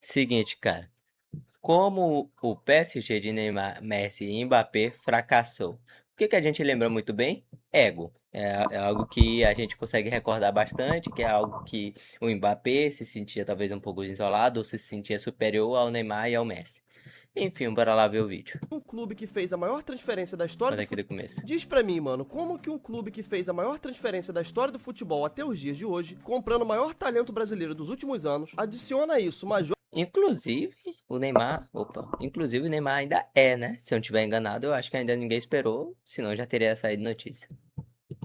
Seguinte, cara. Como o PSG de Neymar, Messi e Mbappé fracassou? O que que a gente lembra muito bem? Ego. É algo que a gente consegue recordar bastante, que é algo que o Mbappé se sentia talvez um pouco isolado ou se sentia superior ao Neymar e ao Messi. Enfim, bora lá ver o vídeo. Um clube que fez a maior transferência da história Olha do aqui do futebol. começo. Diz pra mim, mano, como que um clube que fez a maior transferência da história do futebol até os dias de hoje, comprando o maior talento brasileiro dos últimos anos, adiciona a isso uma Inclusive, inclusive o Neymar ainda é, né? Se eu não estiver enganado, eu acho que ainda ninguém esperou, senão já teria saído notícia.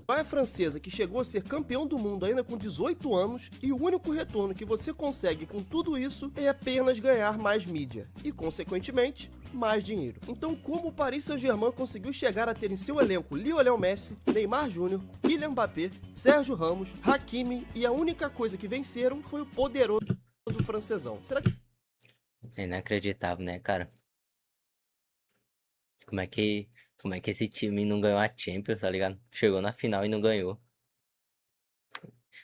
joia francesa que chegou a ser campeão do mundo ainda com 18 anos e o único retorno que você consegue com tudo isso é apenas ganhar mais mídia e, consequentemente, mais dinheiro. Então, como o Paris Saint-Germain conseguiu chegar a ter em seu elenco Lionel Messi, Neymar Júnior, Kylian Mbappé, Sérgio Ramos, Hakimi e a única coisa que venceram foi o poderoso francesão? Será que É inacreditável, né, cara? Como é que, como é que esse time não ganhou a Champions, tá ligado? Chegou na final e não ganhou.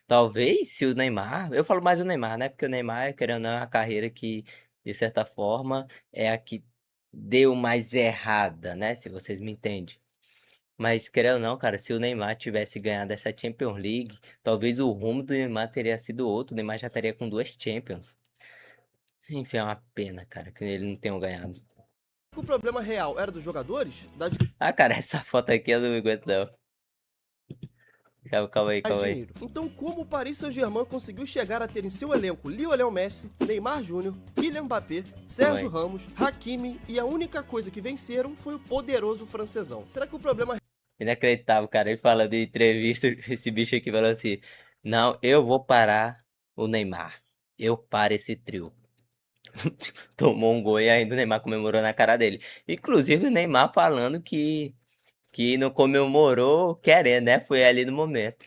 Talvez se o Neymar, eu falo mais o Neymar, né? Porque o Neymar, querendo ou não, é uma carreira que, de certa forma, é a que deu mais errada, né? Se vocês me entendem. Mas, querendo ou não, cara, se o Neymar tivesse ganhado essa Champions League, talvez o rumo do Neymar teria sido outro. O Neymar já estaria com duas Champions. Enfim, é uma pena, cara, que ele não tenha ganhado. o problema real era dos jogadores? Da Ah, cara, essa foto aqui eu não aguento, não. Calma, calma aí, mais calma aí. dinheiro. Então, como o Paris Saint-Germain conseguiu chegar a ter em seu elenco Lionel Messi, Neymar Júnior, Kylian Mbappé, Calma Sérgio aí. Ramos, Hakimi e a única coisa que venceram foi o poderoso francesão? Será que o problema Inacreditável, cara. Ele falando em entrevista, esse bicho aqui falando assim: Não, eu vou parar o Neymar. Eu paro esse trio. Tomou um gol e ainda o Neymar comemorou na cara dele. Inclusive o Neymar falando que não comemorou querendo, né? Foi ali no momento.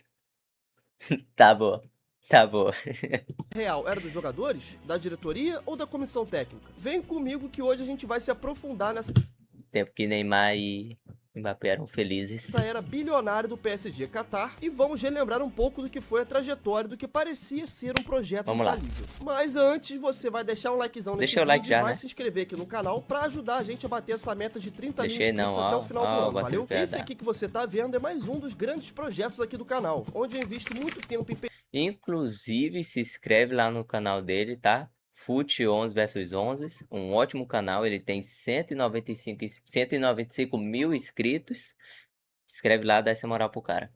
Tá bom, tá bom. real era dos jogadores, da diretoria ou da comissão técnica? Vem comigo que hoje a gente vai se aprofundar nessa Tempo que Neymar e Mbappé eram felizes. era bilionária do PSG Qatar e vamos relembrar um pouco do que foi a trajetória do que parecia ser um projeto Vamos lá. infalível. Mas antes, você vai deixar um likezão nesse Deixa o like vídeo e já, vai né? se inscrever aqui no canal para ajudar a gente a bater essa meta de 30 mil Deixei não, inscritos até o ó. final do Ó, o ano, vacilo valeu? que eu ia Esse dar. aqui que você tá vendo é mais um dos grandes projetos aqui do canal, onde eu invisto muito tempo em Inclusive, se inscreve lá no canal dele, tá? Fute 11 versus 11, um ótimo canal, ele tem 195 mil inscritos. Escreve lá, dá essa moral pro cara.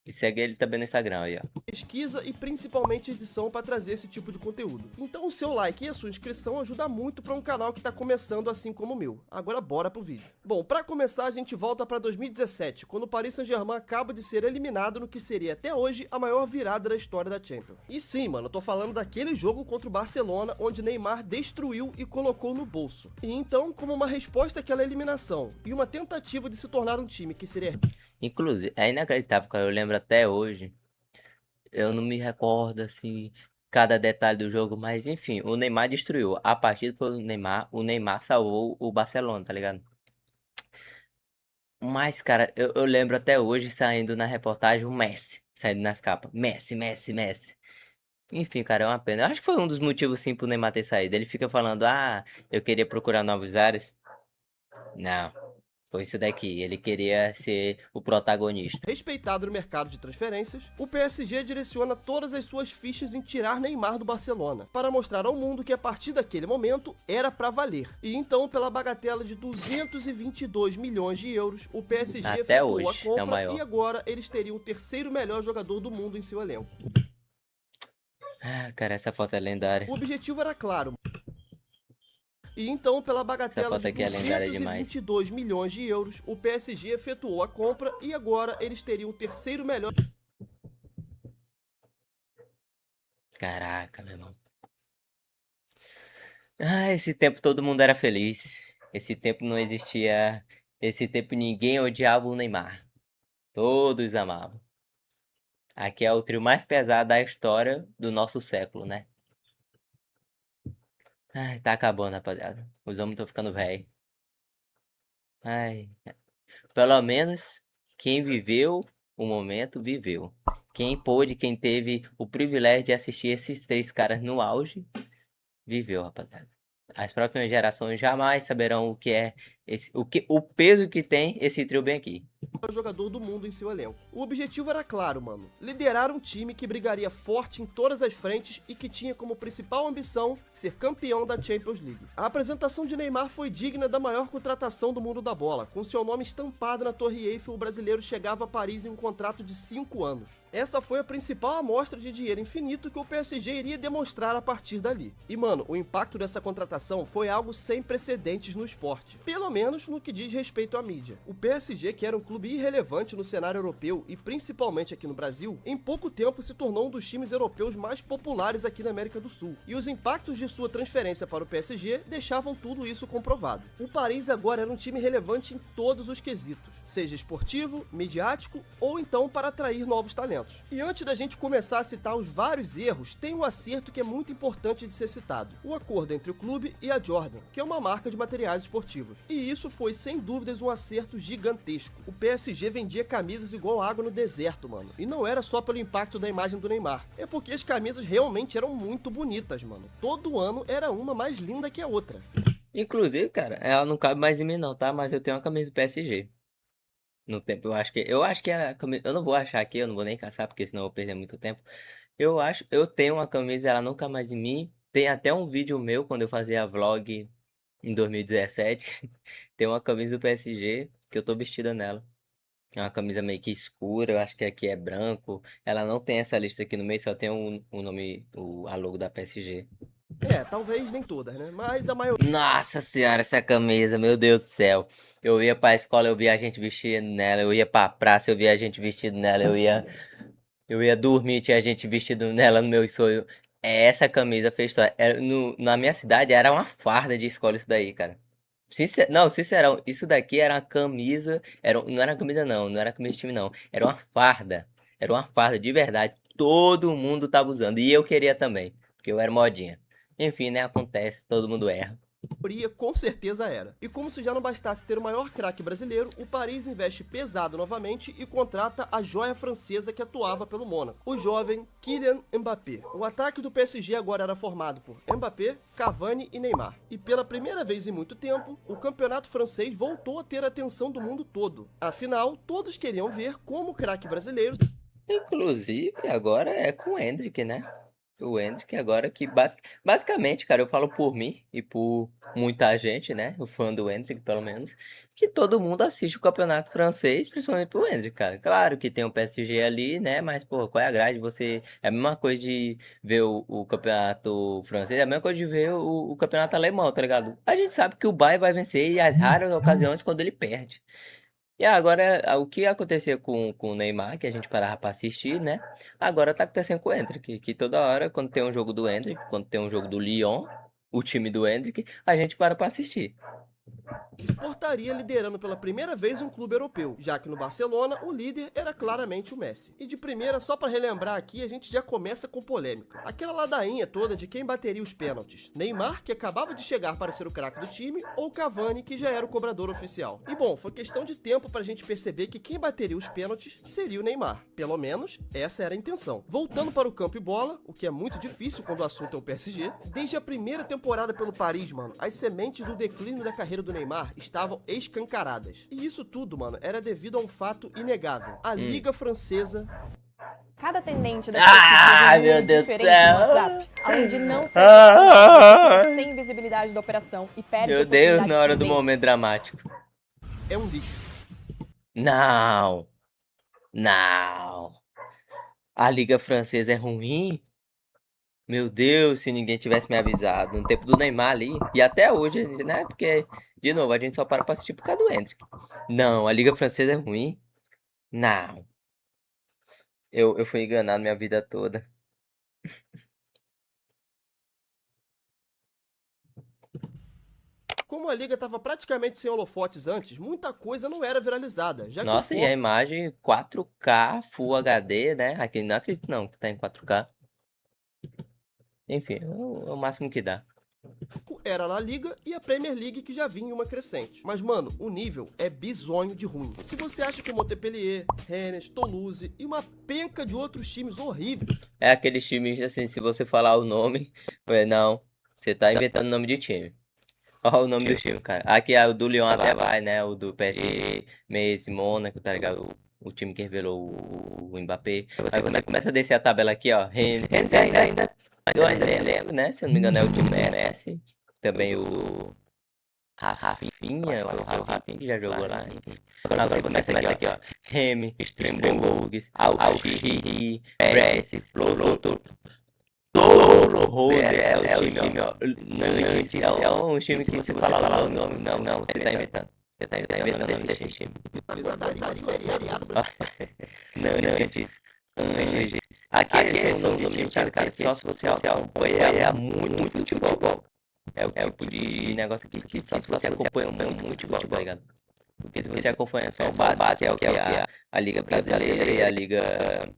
E segue ele também no Instagram aí, ó. pesquisa e principalmente edição para trazer esse tipo de conteúdo. Então o seu like e a sua inscrição ajuda muito para um canal que está começando assim como o meu. Agora bora pro vídeo. Bom, para começar a gente volta para 2017, quando o Paris Saint-Germain acaba de ser eliminado no que seria até hoje a maior virada da história da Champions. E sim, mano, eu tô falando daquele jogo contra o Barcelona onde Neymar destruiu e colocou no bolso. E então, como uma resposta àquela eliminação e uma tentativa de se tornar um time que seria Inclusive, é inacreditável, cara. Eu lembro até hoje. Eu não me recordo, assim, cada detalhe do jogo, mas enfim, o Neymar destruiu. A partida foi o Neymar salvou o Barcelona, tá ligado? Mas, cara, eu lembro até hoje saindo na reportagem o Messi, saindo nas capas. Messi, Messi, Messi. Enfim, cara, é uma pena. Eu acho que foi um dos motivos, sim, pro Neymar ter saído. Ele fica falando, ah, eu queria procurar novos ares. Não, foi isso daqui. Ele queria ser o protagonista. respeitado no mercado de transferências, o PSG direciona todas as suas fichas em tirar Neymar do Barcelona, para mostrar ao mundo que a partir daquele momento era para valer. E então, pela bagatela de 222 milhões de euros, o PSG Até efetuou a hoje, é o compra e maior. agora eles teriam o terceiro melhor jogador do mundo em seu elenco. Ah, cara, essa foto é lendária. O objetivo era claro, e então, pela Essa bagatela foto de aqui é lendária demais. 222 milhões de euros, o PSG efetuou a compra e agora eles teriam o terceiro melhor. Caraca, meu irmão. Ah, esse tempo todo mundo era feliz. Esse tempo não existia. Esse tempo ninguém odiava o Neymar. Todos amavam. Aqui é o trio mais pesado da história do nosso século, né? Ai, tá acabando, rapaziada. Os homens estão ficando velhos. Ai, pelo menos quem viveu o momento viveu. Quem pôde, quem teve o privilégio de assistir esses três caras no auge, viveu, rapaziada. As próximas gerações jamais saberão o que é o peso que tem esse trio bem aqui. Jogador do mundo em seu elenco. O objetivo era claro, mano. Liderar um time que brigaria forte em todas as frentes e que tinha como principal ambição ser campeão da Champions League. A apresentação de Neymar foi digna da maior contratação do mundo da bola. Com seu nome estampado na Torre Eiffel, o brasileiro chegava a Paris em um contrato de 5 anos. Essa foi a principal amostra de dinheiro infinito que o PSG iria demonstrar a partir dali. E mano, o impacto dessa contratação foi algo sem precedentes no esporte. Pelo menos no que diz respeito à mídia. O PSG, que era um clube irrelevante no cenário europeu e principalmente aqui no Brasil, em pouco tempo se tornou um dos times europeus mais populares aqui na América do Sul. E os impactos de sua transferência para o PSG deixavam tudo isso comprovado. O Paris agora era um time relevante em todos os quesitos, seja esportivo, midiático ou então para atrair novos talentos. E antes da gente começar a citar os vários erros, tem um acerto que é muito importante de ser citado: o acordo entre o clube e a Jordan, que é uma marca de materiais esportivos. E isso foi sem dúvidas um acerto gigantesco. O PSG vendia camisas igual água no deserto, mano. E não era só pelo impacto da imagem do Neymar, é porque as camisas realmente eram muito bonitas, mano. Todo ano era uma mais linda que a outra. Inclusive, cara, ela não cabe mais em mim não, tá? Mas eu tenho uma camisa do PSG. No tempo, eu acho que a camisa, eu não vou achar aqui, eu não vou nem caçar, porque senão eu vou perder muito tempo. Eu tenho uma camisa, ela não cabe mais em mim. Tem até um vídeo meu quando eu fazia vlog em 2017. Tem uma camisa do PSG que eu tô vestida nela. É uma camisa meio que escura, eu acho que aqui é branco. Ela não tem essa lista aqui no meio, só tem o nome, a logo da PSG. É, talvez nem todas, né? Mas a maioria. Nossa senhora, essa camisa, meu Deus do céu. Eu ia pra escola, eu via a gente vestido nela. Eu ia pra praça, eu via a gente vestido nela. Eu ia dormir, tinha gente vestido nela no meu sonho. Essa camisa fez história. Na minha cidade era uma farda de escola isso daí, cara. Não, sincerão, isso daqui era uma camisa. Não era camisa, não. Não era camisa de time, não. Era uma farda. Era uma farda de verdade. Todo mundo tava usando. E eu queria também. Porque eu era modinha. Enfim, né? Acontece, todo mundo erra. Com certeza era. E como se já não bastasse ter o maior craque brasileiro, o Paris investe pesado novamente e contrata a joia francesa que atuava pelo Mônaco, o jovem Kylian Mbappé. O ataque do PSG agora era formado por Mbappé, Cavani e Neymar. E pela primeira vez em muito tempo, o campeonato francês voltou a ter a atenção do mundo todo. Afinal, todos queriam ver como o craque brasileiro. Inclusive, agora é com o Endrick, né? O Endrick agora que basicamente, cara, eu falo por mim e por muita gente, né? O fã do Endrick, pelo menos, que todo mundo assiste o campeonato francês, principalmente pro Endrick, cara. Claro que tem o PSG ali, né? Mas, pô, qual é a grade? Você. É a mesma coisa de ver o campeonato francês, é a mesma coisa de ver o campeonato alemão, tá ligado? A gente sabe que o Bayern vai vencer e as raras ocasiões quando ele perde. E agora, o que acontecia com o Neymar, que a gente parava pra assistir, né? Agora tá acontecendo com o Endrick, que toda hora, quando tem um jogo do Endrick, quando tem um jogo do Lyon, o time do Endrick, a gente para pra assistir. Se portaria liderando pela primeira vez um clube europeu, já que no Barcelona o líder era claramente o Messi. E de primeira, só para relembrar aqui, a gente já começa com polêmica. Aquela ladainha toda de quem bateria os pênaltis. Neymar, que acabava de chegar para ser o craque do time, ou Cavani, que já era o cobrador oficial. E bom, foi questão de tempo pra gente perceber que quem bateria os pênaltis seria o Neymar. Pelo menos, essa era a intenção. Voltando para o campo e bola, o que é muito difícil quando o assunto é o PSG, desde a primeira temporada pelo Paris, mano, as sementes do declínio da carreira do Neymar estavam escancaradas. E isso tudo, mano, era devido a um fato inegável. A Liga Francesa. Cada atendente das Ah, pesquisas meu Deus do diferente céu. no WhatsApp, além de não ser profissional, fica sem visibilidade da operação e perde Meu Deus, oportunidades na hora de do vendas. momento dramático. É um lixo. Não, não. A Liga Francesa é ruim? Meu Deus, se ninguém tivesse me avisado no tempo do Neymar ali, e até hoje, né? Porque, de novo, a gente só para pra assistir por causa do Endrick. Não, a Liga Francesa é ruim? Não. Eu fui enganado minha vida toda. Como a liga estava praticamente sem holofotes antes, muita coisa não era viralizada, já que o Nossa, e a foco imagem 4K, Full HD, né? Aqui não acredito não que tá em 4K. Enfim, é o máximo que dá. era a La Liga e a Premier League, que já vinha em uma crescente. Mas, mano, o nível é bizonho de ruim. Se você acha que o Montpellier, Rennes, Toulouse e uma penca de outros times horríveis... É aqueles times, assim, se você falar o nome, não, você tá inventando nome de time. Olha o nome do time, cara. Aqui é o do Lyon até vai, né? O do PSG, Messi, Mônaco, tá ligado? O time que revelou o Mbappé. Aí você começa a descer a tabela aqui, ó. Rennes ainda. Eu ainda lembro, né? Se eu não me engano, é o time do Messi. Também o Rafinha, foi o Rafinha que já jogou lá, enfim. Agora você começa aqui, ó. Reims, Strasbourg, Alchiri, Brest, Lotto. Rose é o time, ó. Nantes é um time que se falar o nome, não, você tá inventando. Você tá inventando o nome desse time. Nantes, Angers. Aquele são nome de time, cara, só se você acompanha muito futebol. É o tipo de negócio aqui que só se você acompanha muito futebol, tá ligado? Porque se você acompanha só o básico, que é a Liga Brasileira e a Liga...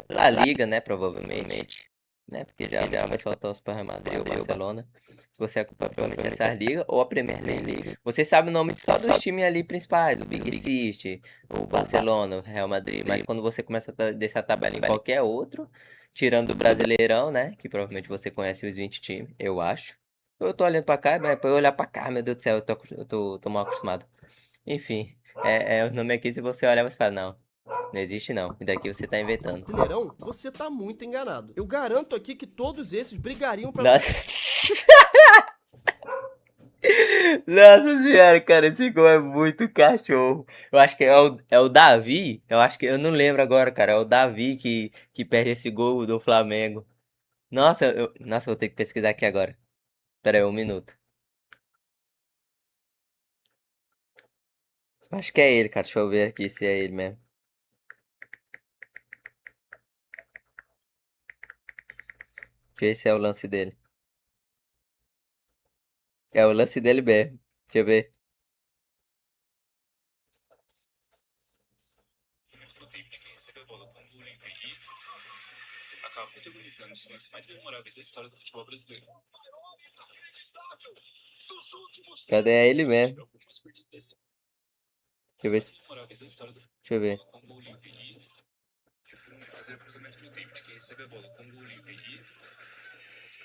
La Liga, né, provavelmente, né, porque já vai soltar os para Real Madrid ou Barcelona. Se você acompanha provavelmente essas ligas ou a Premier League, você sabe o nome só dos times ali principais, o Big Six, o Barcelona, o Real Madrid, mas quando você começa a descer a tabela em qualquer outro, tirando o Brasileirão, né, que provavelmente você conhece os 20 times, eu acho. Eu tô olhando pra cá, mas pra eu olhar pra cá, meu Deus do céu, eu tô mal acostumado. Enfim, o nome aqui, se você olhar, você fala, não existe não. E daqui você tá inventando. Brasileirão, você tá muito enganado. Eu garanto aqui que todos esses brigariam pra... Nossa. Nossa senhora, cara, esse gol é muito cachorro. Eu acho que é o Davi. Eu acho que eu não lembro agora, cara. É o Davi que perde esse gol do Flamengo. Nossa, nossa, vou ter que pesquisar aqui agora. Pera aí, um minuto. Acho que é ele, cara. Deixa eu ver aqui se é ele mesmo. Deixa eu ver se é o lance dele. É o lance dele mesmo. Deixa eu ver. O David, que recebe a bola com o Henrique, acaba protagonizando os lances mais memoráveis da história do futebol brasileiro. Cadê? É ele mesmo. Deixa eu ver. Deixa eu ver.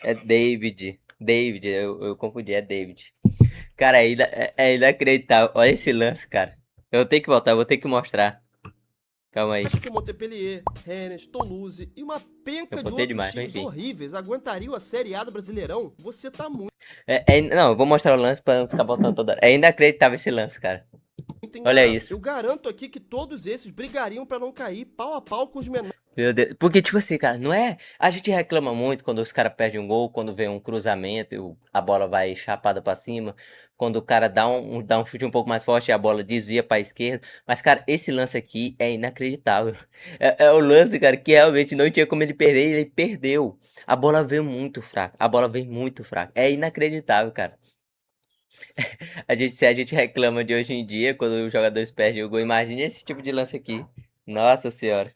É David. David, eu confundi, é David. Cara, é inacreditável. Olha esse lance, cara. Eu tenho que voltar, eu vou ter que mostrar. Calma aí. Acho que o Montpellier, Rennes, Toulouse e uma penca Eu de botei outros demais, mas times enfim. horríveis aguentariam a Série A do Brasileirão? Você tá muito Não, eu vou mostrar o lance pra não ficar voltando toda hora. É inacreditável esse lance, cara. enganado. Olha isso. Eu garanto aqui que todos esses brigariam pra não cair pau a pau com os menores. Meu Deus. Porque, tipo assim, cara, não é. A gente reclama muito quando os caras perdem um gol, quando vem um cruzamento e a bola vai chapada pra cima. Quando o cara dá um chute um pouco mais forte e a bola desvia pra esquerda. Mas, cara, esse lance aqui é inacreditável. É o lance, cara, que realmente não tinha como ele perder e ele perdeu. A bola veio muito fraca. A bola veio muito fraca. É inacreditável, cara. Se a gente reclama de hoje em dia, quando os jogadores perdem o gol, imagine esse tipo de lance aqui. Nossa senhora.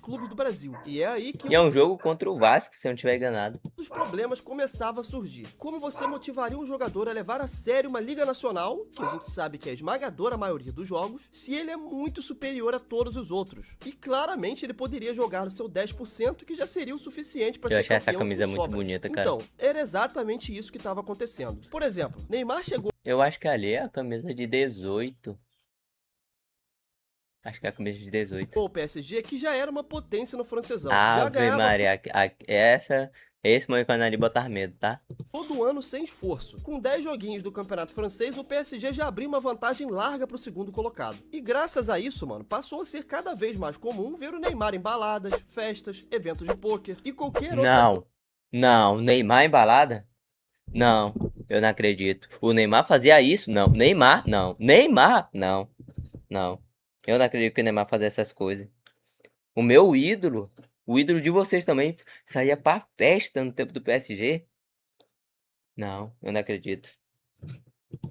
Clubes do Brasil. E é aí que E é um jogo contra o Vasco, se eu não estiver enganado. os problemas começavam a surgir. Como você motivaria um jogador a levar a sério uma Liga Nacional, que a gente sabe que é a esmagadora maioria dos jogos, se ele é muito superior a todos os outros? E claramente ele poderia jogar no seu 10%, que já seria o suficiente para Eu ser achei essa campeão camisa com muito sobras. bonita, cara. Então, era exatamente isso que estava acontecendo. Por exemplo, Neymar chegou Eu acho que ali é a camisa de 18. Acho que é a camisa de 18. ao PSG, que já era uma potência no francesão. Já Ave ganhava Maria, esse moicano ali botar medo, tá? todo ano sem esforço. Com 10 joguinhos do campeonato francês, o PSG já abriu uma vantagem larga pro segundo colocado. E graças a isso, mano, passou a ser cada vez mais comum ver o Neymar em baladas, festas, eventos de pôquer e qualquer outra Não, Neymar embalada? Não, eu não acredito. O Neymar fazia isso? Não. Neymar? Não. Eu não acredito que o Neymar fazia essas coisas. O meu ídolo, o ídolo de vocês também, saía pra festa no tempo do PSG? Não, eu não acredito.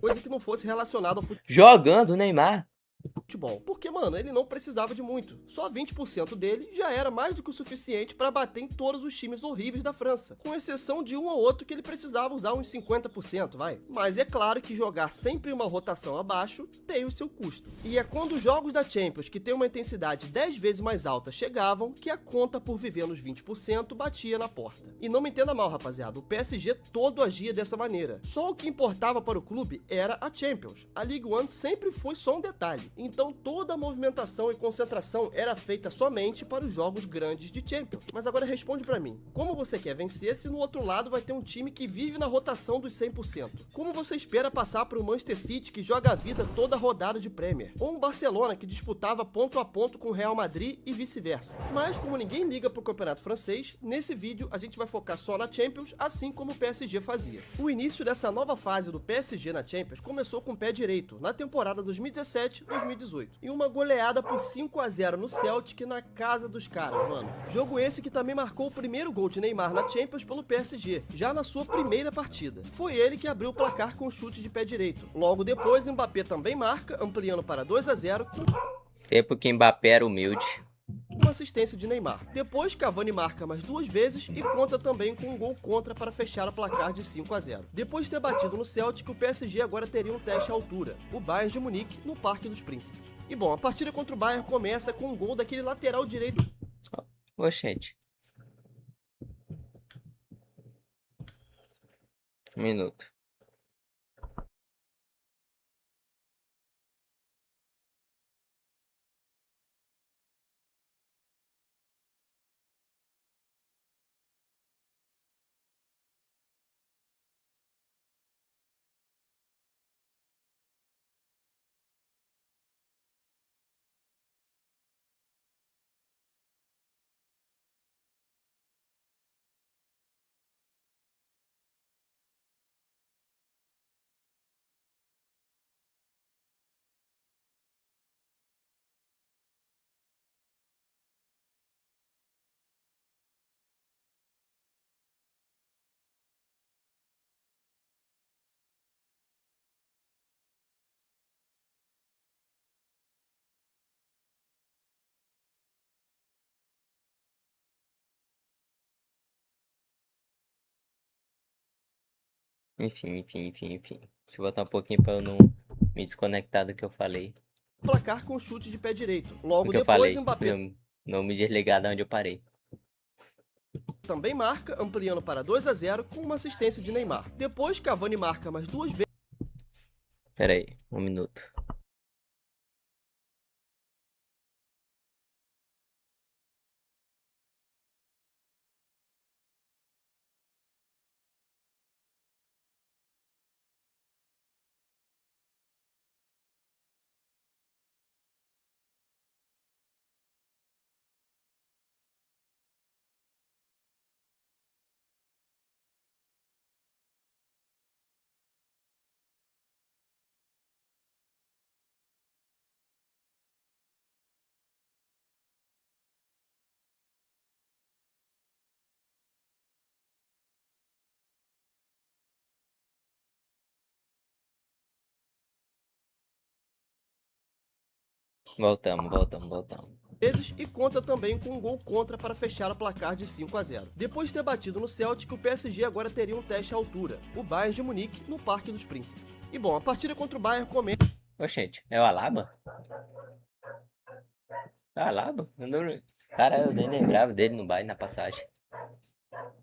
coisa que não fosse relacionada ao Jogando o Neymar? futebol. Porque, mano, ele não precisava de muito. Só 20% dele já era mais do que o suficiente para bater em todos os times horríveis da França. Com exceção de um ou outro que ele precisava usar uns 50%, vai. Mas é claro que jogar sempre uma rotação abaixo tem o seu custo. E é quando os jogos da Champions, que tem uma intensidade 10 vezes mais alta, chegavam, que a conta por viver nos 20% batia na porta. E não me entenda mal, rapaziada, o PSG todo agia dessa maneira. Só o que importava para o clube era a Champions. A Ligue 1 sempre foi só um detalhe. Então toda a movimentação e concentração era feita somente para os jogos grandes de Champions. Mas agora responde pra mim, como você quer vencer se no outro lado vai ter um time que vive na rotação dos 100%? Como você espera passar para o Manchester City que joga a vida toda rodada de Premier? Ou um Barcelona que disputava ponto a ponto com o Real Madrid e vice-versa? Mas como ninguém liga pro campeonato francês, nesse vídeo a gente vai focar só na Champions, assim como o PSG fazia. O início dessa nova fase do PSG na Champions começou com o pé direito, na temporada 2017-2018. E uma goleada por 5-0 no Celtic na casa dos caras, mano. Jogo esse que também marcou o primeiro gol de Neymar na Champions pelo PSG, já na sua primeira partida. Foi ele que abriu o placar com o chute de pé direito. Logo depois, Mbappé também marca, ampliando para 2-0 com Tempo que Mbappé era humilde. uma assistência de Neymar. Depois, Cavani marca mais 2 vezes e conta também com um gol contra para fechar o placar de 5-0. Depois de ter batido no Celtic, o PSG agora teria um teste à altura, o Bayern de Munique, no Parque dos Príncipes. E bom, a partida contra o Bayern começa com um gol daquele lateral direito Oxente. Um minuto. Enfim. Deixa eu botar um pouquinho pra eu não me desconectar do que eu falei. placar com chute de pé direito. Logo Do que eu depois, falei. Mbappé Não me desligar de onde eu parei. também marca, ampliando para 2-0 com uma assistência de Neymar. Depois, Cavani marca mais 2 vezes. Pera aí, um minuto. Voltamos. Vezes e conta também com um gol contra para fechar o placar de 5-0. Depois de ter batido no Celtic, o PSG agora teria um teste à altura, o Bayern de Munique, no Parque dos Príncipes. E bom, a partida contra o Bayern começa Oxente, é o Alaba? É o Alaba? Cara, eu nem lembrava dele no baile, na passagem.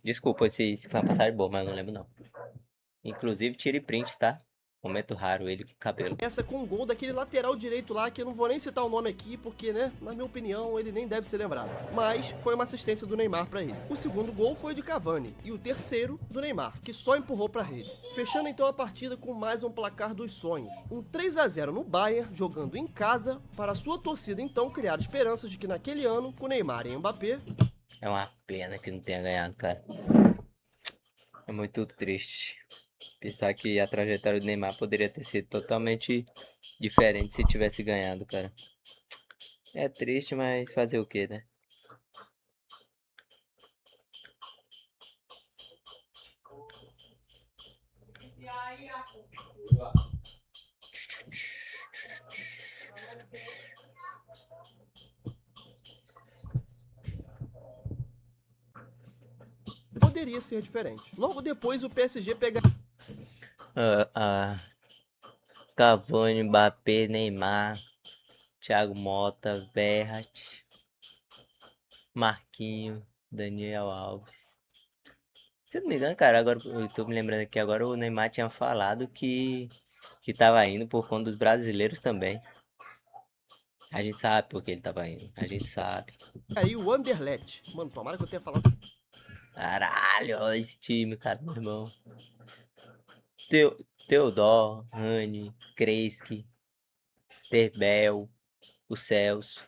Desculpa se foi uma passagem boa, mas eu não lembro não. Inclusive, tire print, tá? Momento raro, ele com cabelo. com um gol daquele lateral direito lá, que eu não vou nem citar o nome aqui, porque, né, na minha opinião, ele nem deve ser lembrado. Mas foi uma assistência do Neymar para ele. O segundo gol foi de Cavani, e o terceiro do Neymar, que só empurrou para a rede. Fechando então a partida com mais um placar dos sonhos. Um 3-0 no Bayern, jogando em casa, para a sua torcida então criar esperanças de que naquele ano, com Neymar e Mbappé, É uma pena que não tenha ganhado, cara. É muito triste. Pensar que a trajetória do Neymar poderia ter sido totalmente diferente se tivesse ganhado, cara. É triste, mas fazer o que, né? Poderia ser diferente. Logo depois, o PSG pega Cavani, Mbappé, Neymar, Thiago Mota, Verratti, Marquinhos, Daniel Alves. Se eu não me engano, cara, agora eu tô me lembrando aqui agora, o Neymar tinha falado que tava indo por conta dos brasileiros também. A gente sabe por que ele tava indo, a gente sabe. aí o Anderlecht. Mano, tomara que eu tenha falado. Caralho, olha esse time, cara, meu irmão. Teodoro, Rani, Kreski, Terbel, o Celso.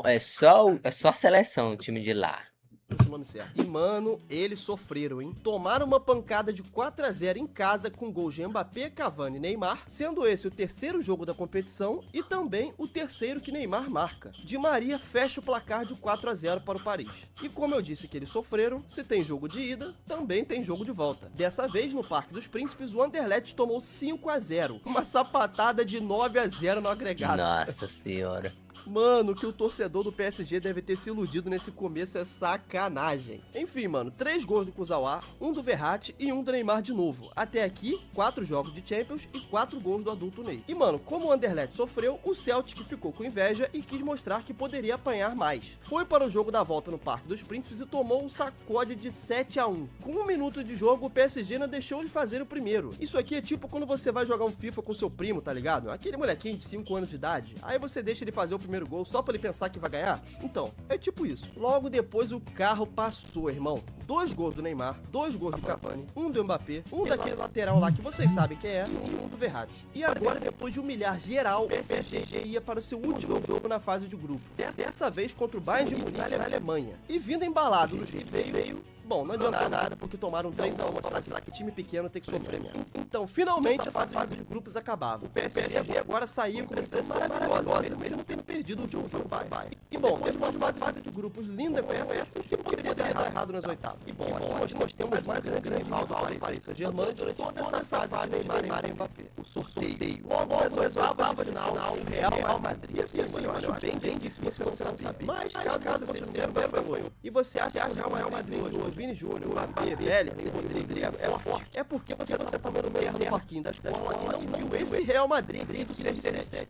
É só seleção o time de lá. Esse nome certo. E, mano, eles sofreram, hein? Tomaram uma pancada de 4-0 em casa com gols de Mbappé, Cavani e Neymar, sendo esse o terceiro jogo da competição e também o terceiro que Neymar marca. Di Maria fecha o placar de 4-0 para o Paris. E como eu disse que eles sofreram, se tem jogo de ida, também tem jogo de volta. Dessa vez, no Parque dos Príncipes, o Anderlecht tomou 5-0, uma sapatada de 9-0 no agregado. Nossa senhora. Mano, que o torcedor do PSG deve ter se iludido nesse começo é sacanagem. Enfim, mano, 3 gols do Kurzawa, 1 do Verratti e 1 do Neymar de novo. Até aqui, 4 jogos de Champions e 4 gols do adulto Ney. E, mano, como o Anderlecht sofreu, o Celtic ficou com inveja e quis mostrar que poderia apanhar mais. Foi para o jogo da volta no Parque dos Príncipes e tomou um sacode de 7-1. Com 1 minuto de jogo, o PSG não deixou ele fazer o primeiro. Isso aqui é tipo quando você vai jogar um FIFA com seu primo, tá ligado? Aquele molequinho de 5 anos de idade. Aí você deixa ele fazer o primeiro gol só pra ele pensar que vai ganhar? Então, é tipo isso. Logo depois o carro passou, irmão. 2 gols do Neymar, 2 gols do Cavani, 1 do Mbappé, 1 daquele lateral lá que vocês sabem quem é e 1 do Verratti. E agora, depois de humilhar geral, o PSG ia para o seu último jogo na fase de grupo. Dessa vez contra o Bayern de Munique na Alemanha. E vindo embalado no jeito veio... Bom, não adiantou nada porque tomaram 3-1, mostrar que time pequeno tem que sofrer mesmo. Então, finalmente, essa fase de grupos acabava. O PSG agora saía com uma impressão maravilhosa, mesmo tendo perdido o jogo do Bayern. E bom, teve uma fase de grupos linda com essa que poderia dar errado nas oitavas. E bom, hoje nós temos mais um grande rival do Paris Saint-Germain durante toda essa fase de Neymar e Mbappé. O sorteio. Logo nas oitavas final, o Real Madrid. Assim, eu acho bem difícil você não saber. Mas, caso você saiba, foi. E você acha que o Real Madrid hoje, Vini Júnior, Mbappé, Bellingham, Rodrigo é forte. É porque você tava no meio do parquinho da escola e não viu esse Real Madrid do 2017.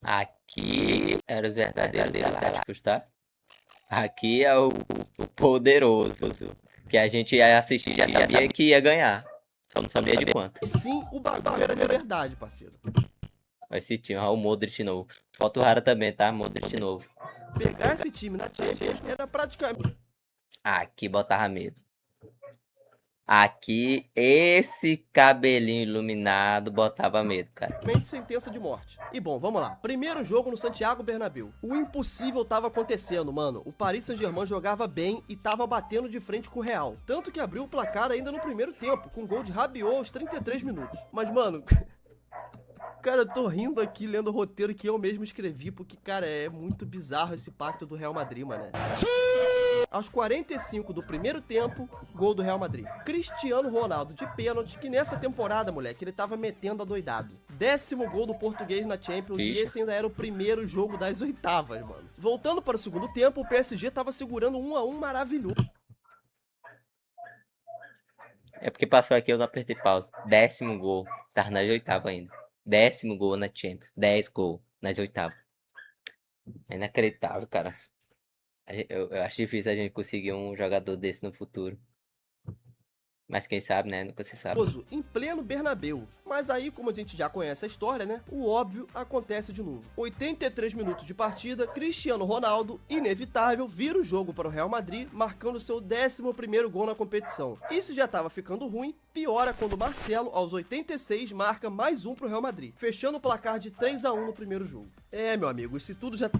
Aqui eram os verdadeiros galácticos, tá? Aqui é o poderoso, que a gente ia assistir, já sabia que ia ganhar. Só não sabia de quanto. E sim, o bagulho era de verdade, parceiro. Esse time, ó, o Modric novo. Foto rara também, tá? Modric novo. Pegar esse time na Champions era praticamente... Aqui botava medo. Aqui, esse cabelinho iluminado botava medo, cara. sentença de morte. E bom, vamos lá. Primeiro jogo no Santiago Bernabéu. O impossível tava acontecendo, mano. O Paris Saint-Germain jogava bem e tava batendo de frente com o Real. Tanto que abriu o placar ainda no primeiro tempo, com gol de Rabiot aos 33 minutos. Mas, mano... Cara, eu tô rindo aqui lendo o roteiro que eu mesmo escrevi, porque, cara, é muito bizarro esse pacto do Real Madrid, mano. Aos 45 do primeiro tempo, gol do Real Madrid. Cristiano Ronaldo de pênalti, que nessa temporada, moleque, ele tava metendo adoidado. 10º gol do português na Champions e esse ainda era o primeiro jogo das oitavas, mano. Voltando para o segundo tempo, o PSG tava segurando 1-1 maravilhoso. É porque passou aqui, eu não apertei pausa. 10º gol. Tava nas oitavas ainda. 10º gol na Champions. 10 gols nas oitavas. É inacreditável, cara. Eu acho difícil a gente conseguir um jogador desse no futuro. Mas quem sabe, né? Nunca se sabe. Em pleno Bernabéu. Mas aí, como a gente já conhece a história, né? O óbvio acontece de novo. 83 minutos de partida, Cristiano Ronaldo, inevitável, vira o jogo para o Real Madrid, marcando seu 11º gol na competição. E se já tava ficando ruim, piora quando Marcelo, aos 86, marca mais um pro Real Madrid, fechando o placar de 3-1 no primeiro jogo. É, meu amigo, isso tudo já...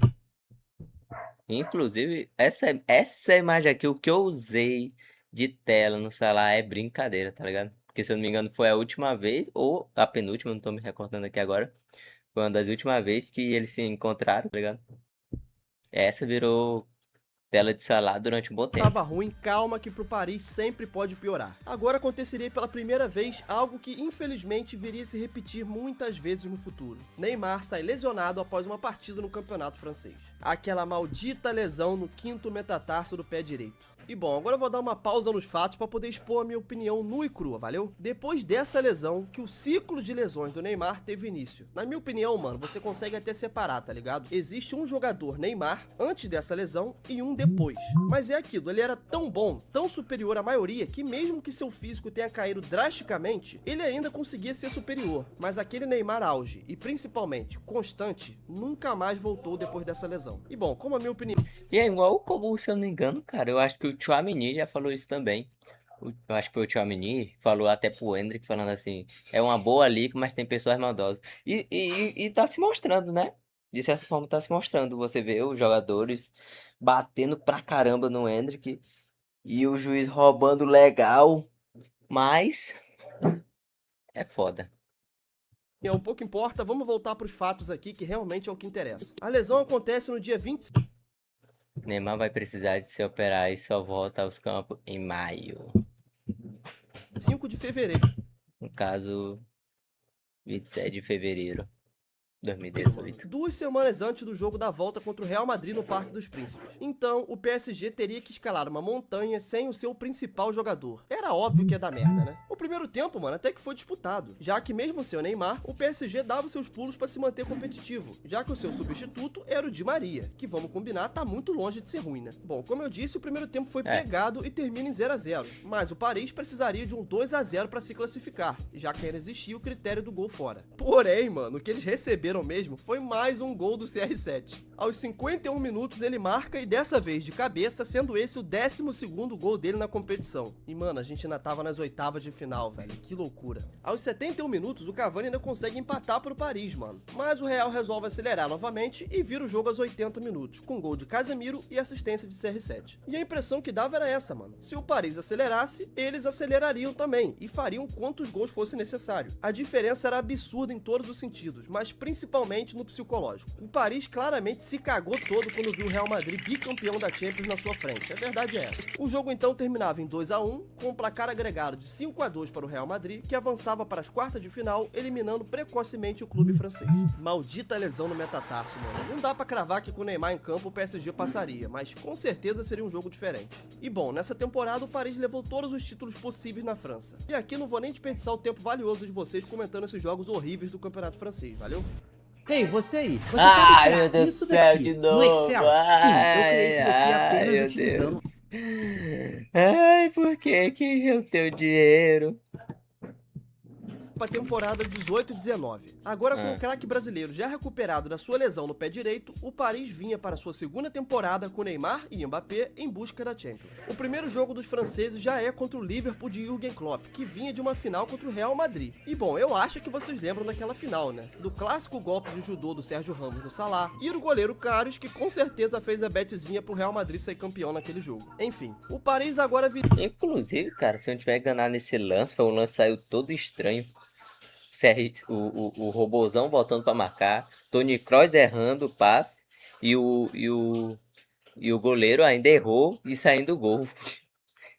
Inclusive, essa imagem aqui, o que eu usei de tela no celular é brincadeira, tá ligado? Porque se eu não me engano foi a última vez, ou a penúltima, não tô me recordando aqui agora. Foi uma das últimas vezes que eles se encontraram, tá ligado? Essa virou tela de celular durante um bom tempo. Tava ruim, calma que pro Paris sempre pode piorar. Agora aconteceria pela primeira vez algo que infelizmente viria se repetir muitas vezes no futuro. Neymar sai lesionado após uma partida no campeonato francês. Aquela maldita lesão no quinto metatarso do pé direito. E bom, agora eu vou dar uma pausa nos fatos para poder expor a minha opinião nua e crua, valeu? Depois dessa lesão, que o ciclo de lesões do Neymar teve início. Na minha opinião, mano, você consegue até separar, tá ligado? Existe um jogador Neymar antes dessa lesão e um depois. Mas é aquilo, ele era tão bom, tão superior à maioria, que mesmo que seu físico tenha caído drasticamente, ele ainda conseguia ser superior. Mas aquele Neymar auge, e principalmente constante, nunca mais voltou depois dessa lesão. E bom, como a minha opinião... E é igual como, se eu não me engano, cara, eu acho que o Tchouaméni já falou isso também. Eu acho que foi o Tchouaméni, falou até pro Endrick, falando assim, é uma boa liga, mas tem pessoas maldosas. E tá se mostrando, né? De certa forma tá se mostrando. Você vê os jogadores batendo pra caramba no Endrick e o juiz roubando legal, mas é foda. pouco importa, vamos voltar para os fatos aqui, que realmente é o que interessa. A lesão acontece no dia 20... Neymar vai precisar de se operar e só volta aos campos em maio. 5 de fevereiro. No caso, 27 de fevereiro de 2018. 2 semanas antes do jogo da volta contra o Real Madrid no Parque dos Príncipes. Então, o PSG teria que escalar uma montanha sem o seu principal jogador. Era óbvio que ia dar merda, né? O primeiro tempo, mano, até que foi disputado, já que mesmo sem o Neymar, o PSG dava seus pulos para se manter competitivo, já que o seu substituto era o Di Maria, que vamos combinar, tá muito longe de ser ruim, né? Bom, como eu disse, o primeiro tempo foi pegado e termina em 0-0, mas o Paris precisaria de um 2-0 para se classificar, já que ainda existia o critério do gol fora. Porém, mano, o que eles receberam mesmo foi mais um gol do CR7. Aos 51 minutos ele marca e dessa vez de cabeça, sendo esse o 12º gol dele na competição. E mano, a gente ainda tava nas oitavas de final, velho, que loucura. Aos 71 minutos o Cavani ainda consegue empatar pro Paris, mano. Mas o Real resolve acelerar novamente e vira o jogo aos 80 minutos, com gol de Casemiro e assistência de CR7. E a impressão que dava era essa, mano. Se o Paris acelerasse, eles acelerariam também e fariam quantos gols fosse necessário. A diferença era absurda em todos os sentidos, mas principalmente no psicológico. O Paris claramente se cagou todo quando viu o Real Madrid bicampeão da Champions na sua frente. A verdade é essa. O jogo então terminava em 2-1, com um placar agregado de 5-2 para o Real Madrid, que avançava para as quartas de final, eliminando precocemente o clube francês. Maldita lesão no metatarso, mano. Não dá pra cravar que com o Neymar em campo o PSG passaria, mas com certeza seria um jogo diferente. E bom, nessa temporada o Paris levou todos os títulos possíveis na França. E aqui não vou nem desperdiçar o tempo valioso de vocês comentando esses jogos horríveis do campeonato francês, valeu? Ei, você aí, você sabe criar meu Deus isso do céu, daqui de no novo. Excel? Sim, eu criei isso daqui apenas meu utilizando... Ai, por que eu tenho dinheiro? Para a temporada 18-19. Agora, com o craque brasileiro já recuperado da sua lesão no pé direito, o Paris vinha para sua segunda temporada com Neymar e Mbappé em busca da Champions. O primeiro jogo dos franceses já é contra o Liverpool de Jürgen Klopp, que vinha de uma final contra o Real Madrid. E bom, eu acho que vocês lembram daquela final, né? Do clássico golpe de judô do Sérgio Ramos no Salah e do goleiro Karius, que com certeza fez a betezinha pro Real Madrid sair campeão naquele jogo. Enfim, o Paris agora... Inclusive, cara, se eu não tiver enganado nesse lance, foi um lance que saiu todo estranho. O robozão voltando pra marcar, Toni Kroos errando o passe e o goleiro ainda errou e saindo o gol.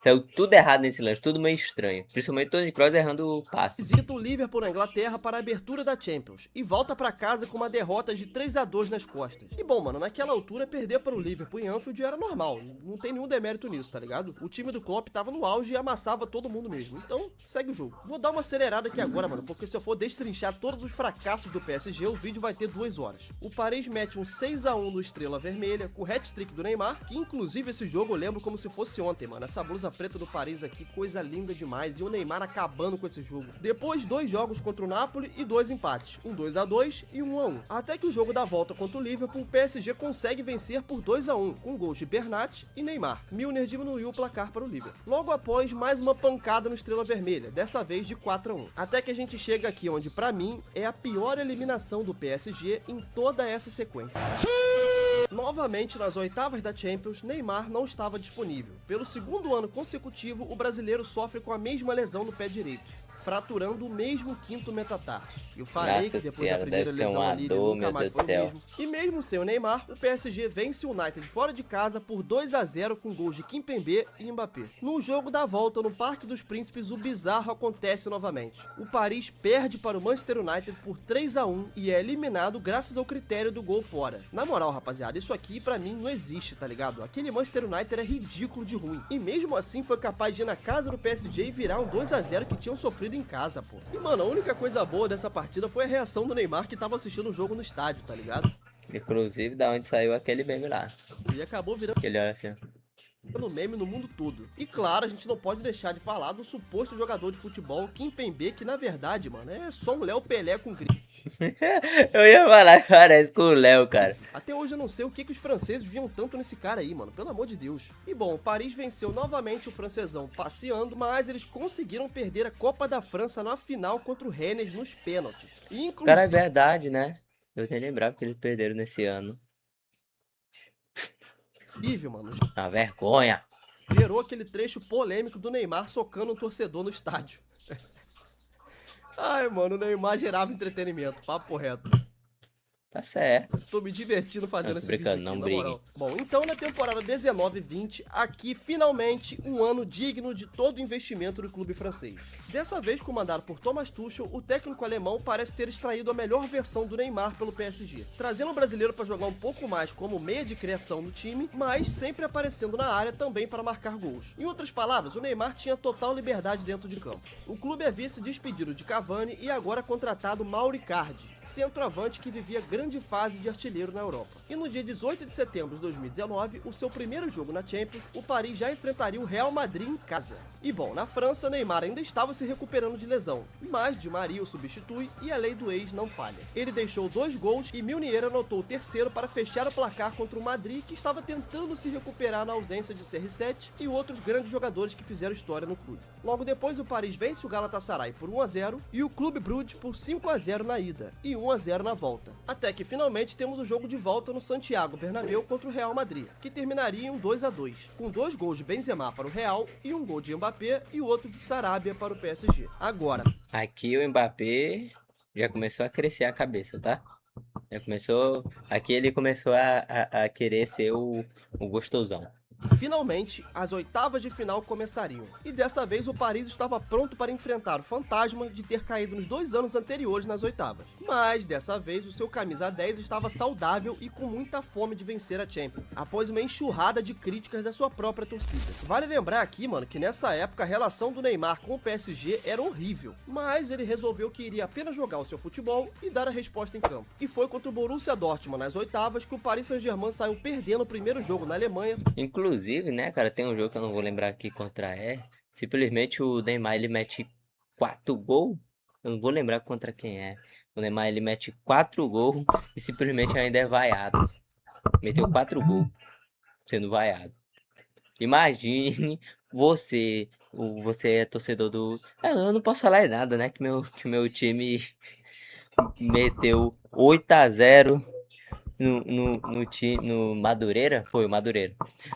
Saiu tudo errado nesse lance, tudo meio estranho. Principalmente Toni Kroos errando o passe. Visita o Liverpool na Inglaterra para a abertura da Champions e volta para casa com uma derrota de 3-2 nas costas. E bom, mano, naquela altura perder para o Liverpool em Anfield era normal, não tem nenhum demérito nisso, tá ligado? O time do Klopp tava no auge e amassava todo mundo mesmo. Então, segue o jogo. Vou dar uma acelerada aqui agora, mano, porque se eu for destrinchar todos os fracassos do PSG, o vídeo vai ter 2 horas. O Paris mete um 6-1 no Estrela Vermelha, com o hat-trick do Neymar, que inclusive esse jogo eu lembro como se fosse ontem, mano. Essa blusa preta do Paris aqui, coisa linda demais, e o Neymar acabando com esse jogo. Depois, 2 jogos contra o Napoli e 2 empates, um 2-2 e um 1-1. Até que o jogo da volta contra o Liverpool, o PSG consegue vencer por 2-1, com gols de Bernat e Neymar. Milner diminuiu o placar para o Liverpool. Logo após, mais uma pancada no Estrela Vermelha, dessa vez de 4-1. Até que a gente chega aqui onde, pra mim, é a pior eliminação do PSG em toda essa sequência. Novamente, nas oitavas da Champions, Neymar não estava disponível. Pelo segundo ano consecutivo, o brasileiro sofre com a mesma lesão no pé direito. fraturando o mesmo quinto metatarso. Eu falei Nossa que depois da senhora, primeira deve ser lesão uma ali, ele dor, nunca meu mais Deus foi do o céu. mesmo. E mesmo sem o Neymar, o PSG vence o United fora de casa por 2-0 com gols de Kimpembe e Mbappé. No jogo da volta no Parque dos Príncipes, o bizarro acontece novamente. O Paris perde para o Manchester United por 3-1 e é eliminado graças ao critério do gol fora. Na moral, rapaziada, isso aqui pra mim não existe, tá ligado? Aquele Manchester United é ridículo de ruim. E mesmo assim foi capaz de ir na casa do PSG e virar um 2-0 que tinham sofrido em casa, pô. E mano, a única coisa boa dessa partida foi a reação do Neymar que tava assistindo o jogo no estádio, tá ligado? Inclusive, da onde saiu aquele meme lá. E acabou virando Que ele olha assim. meme no mundo todo. E claro, a gente não pode deixar de falar do suposto jogador de futebol Kimpembe, que na verdade, mano, é só um Léo Pelé com grife. Eu ia falar que parece com o Léo, cara. Até hoje eu não sei o que os franceses viam tanto nesse cara aí, mano, pelo amor de Deus. E bom, Paris venceu novamente o francesão passeando, mas eles conseguiram perder a Copa da França na final contra o Rennes nos pênaltis. E Cara, é inclusive, verdade, né? Eu nem lembrava que eles perderam nesse ano. mano, Uma vergonha. gerou aquele trecho polêmico do Neymar socando um torcedor no estádio. Ai, mano, o Neymar gerava entretenimento, papo reto. Tá certo. Tô me divertindo fazendo Não, esse brincando, vídeo aqui, não na briguem. moral. Bom, então na temporada 19-20, aqui finalmente um ano digno de todo o investimento do clube francês. Dessa vez comandado por Thomas Tuchel, o técnico alemão parece ter extraído a melhor versão do Neymar pelo PSG, trazendo o brasileiro para jogar um pouco mais como meia de criação no time, mas sempre aparecendo na área também para marcar gols. Em outras palavras, o Neymar tinha total liberdade dentro de campo. O clube havia se despedido de Cavani e agora contratado Mauro Icardi, centroavante que vivia grande fase de artilheiro na Europa. E no dia 18 de setembro de 2019, o seu primeiro jogo na Champions, o Paris já enfrentaria o Real Madrid em casa. E bom, na França, Neymar ainda estava se recuperando de lesão, mas Di Maria o substitui e a lei do ex não falha. Ele deixou 2 gols e Meunier anotou o terceiro para fechar o placar contra o Madrid, que estava tentando se recuperar na ausência de CR7 e outros grandes jogadores que fizeram história no clube. Logo depois, o Paris vence o Galatasaray por 1-0 e o Clube Brugge por 5-0 na ida e 1-0 na volta. Até que finalmente temos o jogo de volta no Santiago Bernabéu contra o Real Madrid, que terminaria em um 2-2, com 2 gols de Benzema para o Real e um gol de Mbappé e o outro de Sarabia para o PSG. Agora, Aqui o Mbappé já começou a crescer a cabeça, tá? Já começou. Aqui ele começou a querer ser o gostosão. finalmente, as oitavas de final começariam. E dessa vez o Paris estava pronto para enfrentar o fantasma de ter caído nos 2 anos anteriores nas oitavas. Mas dessa vez o seu camisa 10 estava saudável e com muita fome de vencer a Champions, após uma enxurrada de críticas da sua própria torcida. Vale lembrar aqui, mano, que nessa época a relação do Neymar com o PSG era horrível, mas ele resolveu que iria apenas jogar o seu futebol e dar a resposta em campo. E foi contra o Borussia Dortmund nas oitavas que o Paris Saint-Germain saiu perdendo o primeiro jogo na Alemanha. Inclusive, né, cara, tem um jogo que eu não vou lembrar aqui contra simplesmente o Neymar ele mete 4 gols. Eu não vou lembrar contra quem é. O Neymar ele mete 4 gols e simplesmente ainda é vaiado. Meteu 4 gols sendo vaiado. Imagine você, você é torcedor do. Eu não posso falar nada, né? Que meu time meteu 8-0 no Madureira. Foi o Madureira.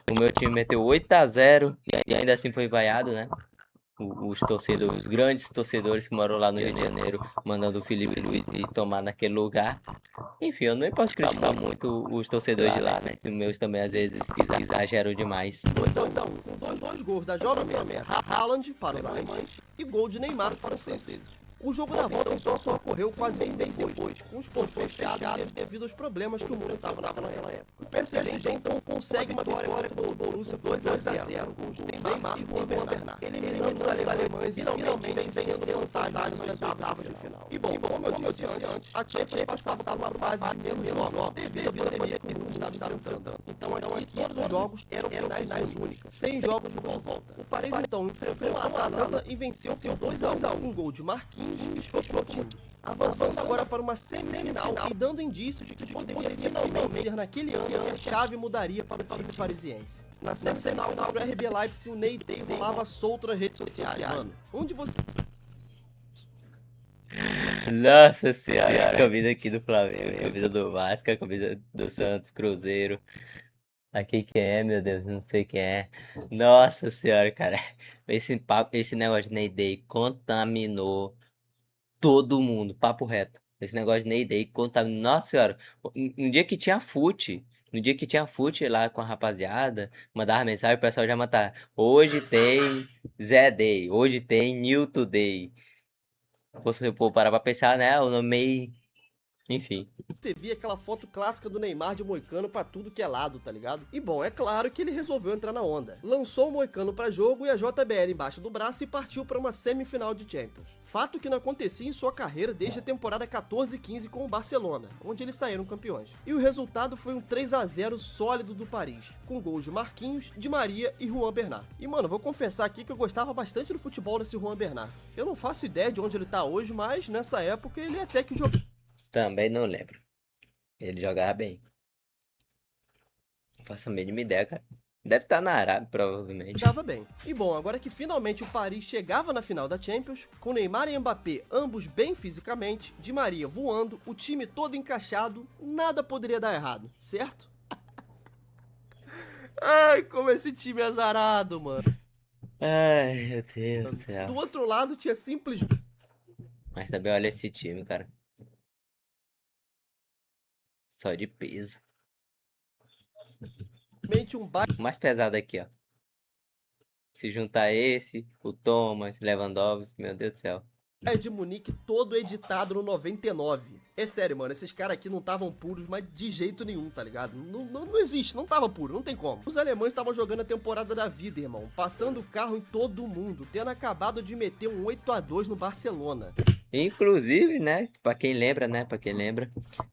O meu time meteu 8-0 e ainda assim foi vaiado, né? Os torcedores, os grandes torcedores que moram lá no Rio de Janeiro, mandando o Felipe Luiz ir tomar naquele lugar. Enfim, eu nem posso criticar muito os torcedores de lá, né? Os meus também às vezes exageram demais. 2-1, com dois gols da jovem promessa Haaland para os alemães e gol de Neymar para os franceses. O jogo da volta só ocorreu quase um mês depois, com os pontos fechados devido aos problemas que o mundo estava naquela época. O PSG então consegue uma vitória contra o Borussia 2-0, com de Neymar e Juan Bernat, eliminando os alemães e finalmente vencendo o fantasma nas oitavas de final. E bom, como eu disse antes, a Champions passava uma fase de menos jogos devido à pandemia que o mundo estava enfrentando. Então aqui todos os jogos eram finais únicas, 6 jogos de volta. O Paris então enfrentou a Atalanta e venceu por 2-1, um gol de Marquinhos e Choupo-Moting, avançando agora para uma semifinal e dando indícios de que poderia finalmente ser naquele ano que a chave mudaria para o time parisiense. Na semifinal contra o RB Leipzig, o Ney rolava solto nas redes sociais, mano. Onde você... Nossa senhora, a camisa aqui do Flamengo, a camisa do Vasco, a camisa do Santos, Cruzeiro. Aqui quem é, meu Deus, não sei quem é. Nossa senhora, cara. Esse negócio de Ney Day contaminou todo mundo, papo reto. Esse negócio de Ney Day contaminou. Nossa senhora, no dia que tinha fute, no dia que tinha fute lá com a rapaziada, mandava mensagem, o pessoal já matava. Hoje tem Zé Day, hoje tem Newton Day. Se você for parar pra pensar, né? O nome meio. Enfim. Você via aquela foto clássica do Neymar de moicano pra tudo que é lado, tá ligado? E bom, é claro que ele resolveu entrar na onda. Lançou o moicano pra jogo e a JBL embaixo do braço e partiu pra uma semifinal de Champions. Fato que não acontecia em sua carreira desde a temporada 14-15 com o Barcelona, onde eles saíram campeões. E o resultado foi um 3-0 sólido do Paris, com gols de Marquinhos, Di Maria e Juan Bernat. E mano, vou confessar aqui que eu gostava bastante do futebol desse Juan Bernat. Eu não faço ideia de onde ele tá hoje, mas nessa época ele até que jogou. Também não lembro. Ele jogava bem. Não faço a mínima ideia, cara. Deve estar na Arábia, provavelmente. Jogava bem. E bom, agora que finalmente o Paris chegava na final da Champions, com Neymar e Mbappé ambos bem fisicamente, Di Maria voando, o time todo encaixado, nada poderia dar errado, certo? Ai, como esse time é azarado, mano. Ai, meu Deus do Do céu. outro lado tinha simplesmente Mas também olha esse time, cara. Só de peso. um O mais pesado aqui, ó. Se juntar esse, o Thomas, Lewandowski, meu Deus do céu. Bayern de Munique todo editado no 99. É sério, mano, esses caras aqui não estavam puros, mas de jeito nenhum, tá ligado? Não existe, não tava puro, não tem como. Os alemães estavam jogando a temporada da vida, irmão, passando o carro em todo mundo, tendo acabado de meter um 8-2 no Barcelona. Inclusive, né, pra quem lembra,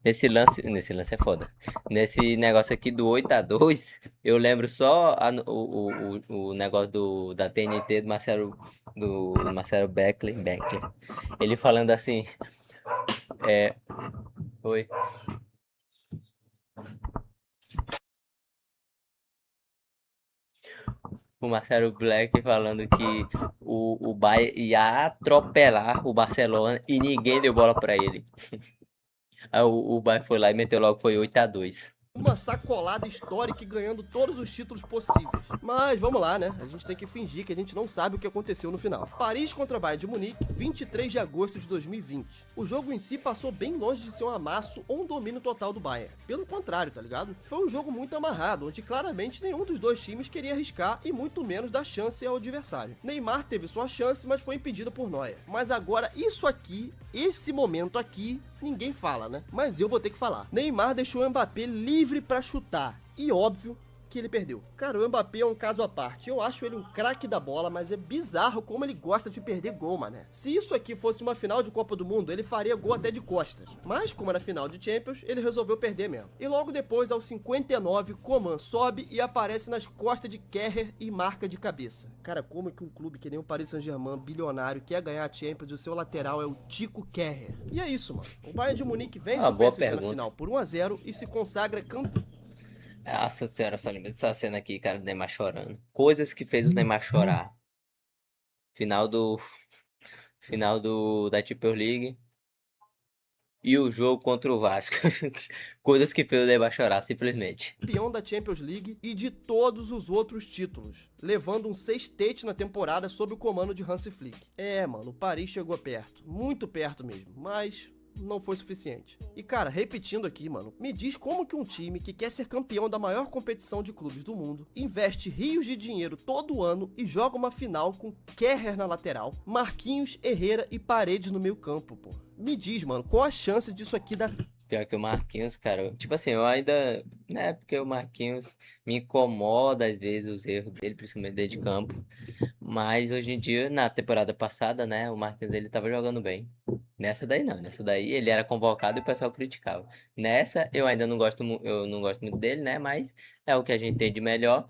nesse lance é foda. Nesse negócio aqui do 8-2, eu lembro só o negócio da TNT do Marcelo Beckley, ele falando assim, oi. O Marcelo Black falando que o Bayern ia atropelar o Barcelona e ninguém deu bola pra ele. Aí o Bayern foi lá e meteu logo, foi 8-2. Uma sacolada histórica e ganhando todos os títulos possíveis. Mas vamos lá, né? A gente tem que fingir que a gente não sabe o que aconteceu no final. Paris contra Bayern de Munique, 23 de agosto de 2020. O jogo em si passou bem longe de ser um amasso ou um domínio total do Bayern. Pelo contrário, tá ligado? Foi um jogo muito amarrado, onde claramente nenhum dos dois times queria arriscar e muito menos dar chance ao adversário. Neymar teve sua chance, mas foi impedido por Neuer. Mas agora, isso aqui, esse momento aqui, ninguém fala, né? Mas eu vou ter que falar. Neymar deixou o Mbappé livre pra chutar. E óbvio que ele perdeu. Cara, o Mbappé é um caso à parte. Eu acho ele um craque da bola, mas é bizarro como ele gosta de perder gol, mané. Se isso aqui fosse uma final de Copa do Mundo, ele faria gol até de costas. Mas, como era final de Champions, ele resolveu perder mesmo. E logo depois, aos 59, Coman sobe e aparece nas costas de Kehrer e marca de cabeça. Cara, como é que um clube que nem o Paris Saint-Germain, bilionário, quer ganhar a Champions e o seu lateral é o Tico Kehrer? E é isso, mano. O Bayern de Munique vence o boa PSG na pergunta. final por 1-0 e se consagra campeão. Nossa senhora, só lembro dessa cena aqui, cara, do Neymar chorando. Coisas que fez o Neymar chorar. Final da Champions League. E o jogo contra o Vasco. Coisas que fez o Neymar chorar, simplesmente. Campeão da Champions League e de todos os outros títulos, levando um sextete na temporada sob o comando de Hansi Flick. É, mano, o Paris chegou perto, muito perto mesmo, mas não foi suficiente. E cara, repetindo aqui, mano, me diz como que um time que quer ser campeão da maior competição de clubes do mundo, investe rios de dinheiro todo ano e joga uma final com Kehrer na lateral, Marquinhos, Herrera e Paredes no meio campo, pô. Me diz, mano, qual a chance disso aqui dar... Pior que o Marquinhos, cara, tipo assim, eu ainda, né, porque o Marquinhos me incomoda às vezes os erros dele, principalmente dentro de campo, mas hoje em dia, na temporada passada, né, o Marquinhos ele tava jogando bem. Nessa daí não, nessa daí ele era convocado e o pessoal criticava. Nessa eu ainda não gosto, eu não gosto muito dele, né, mas é o que a gente tem de melhor.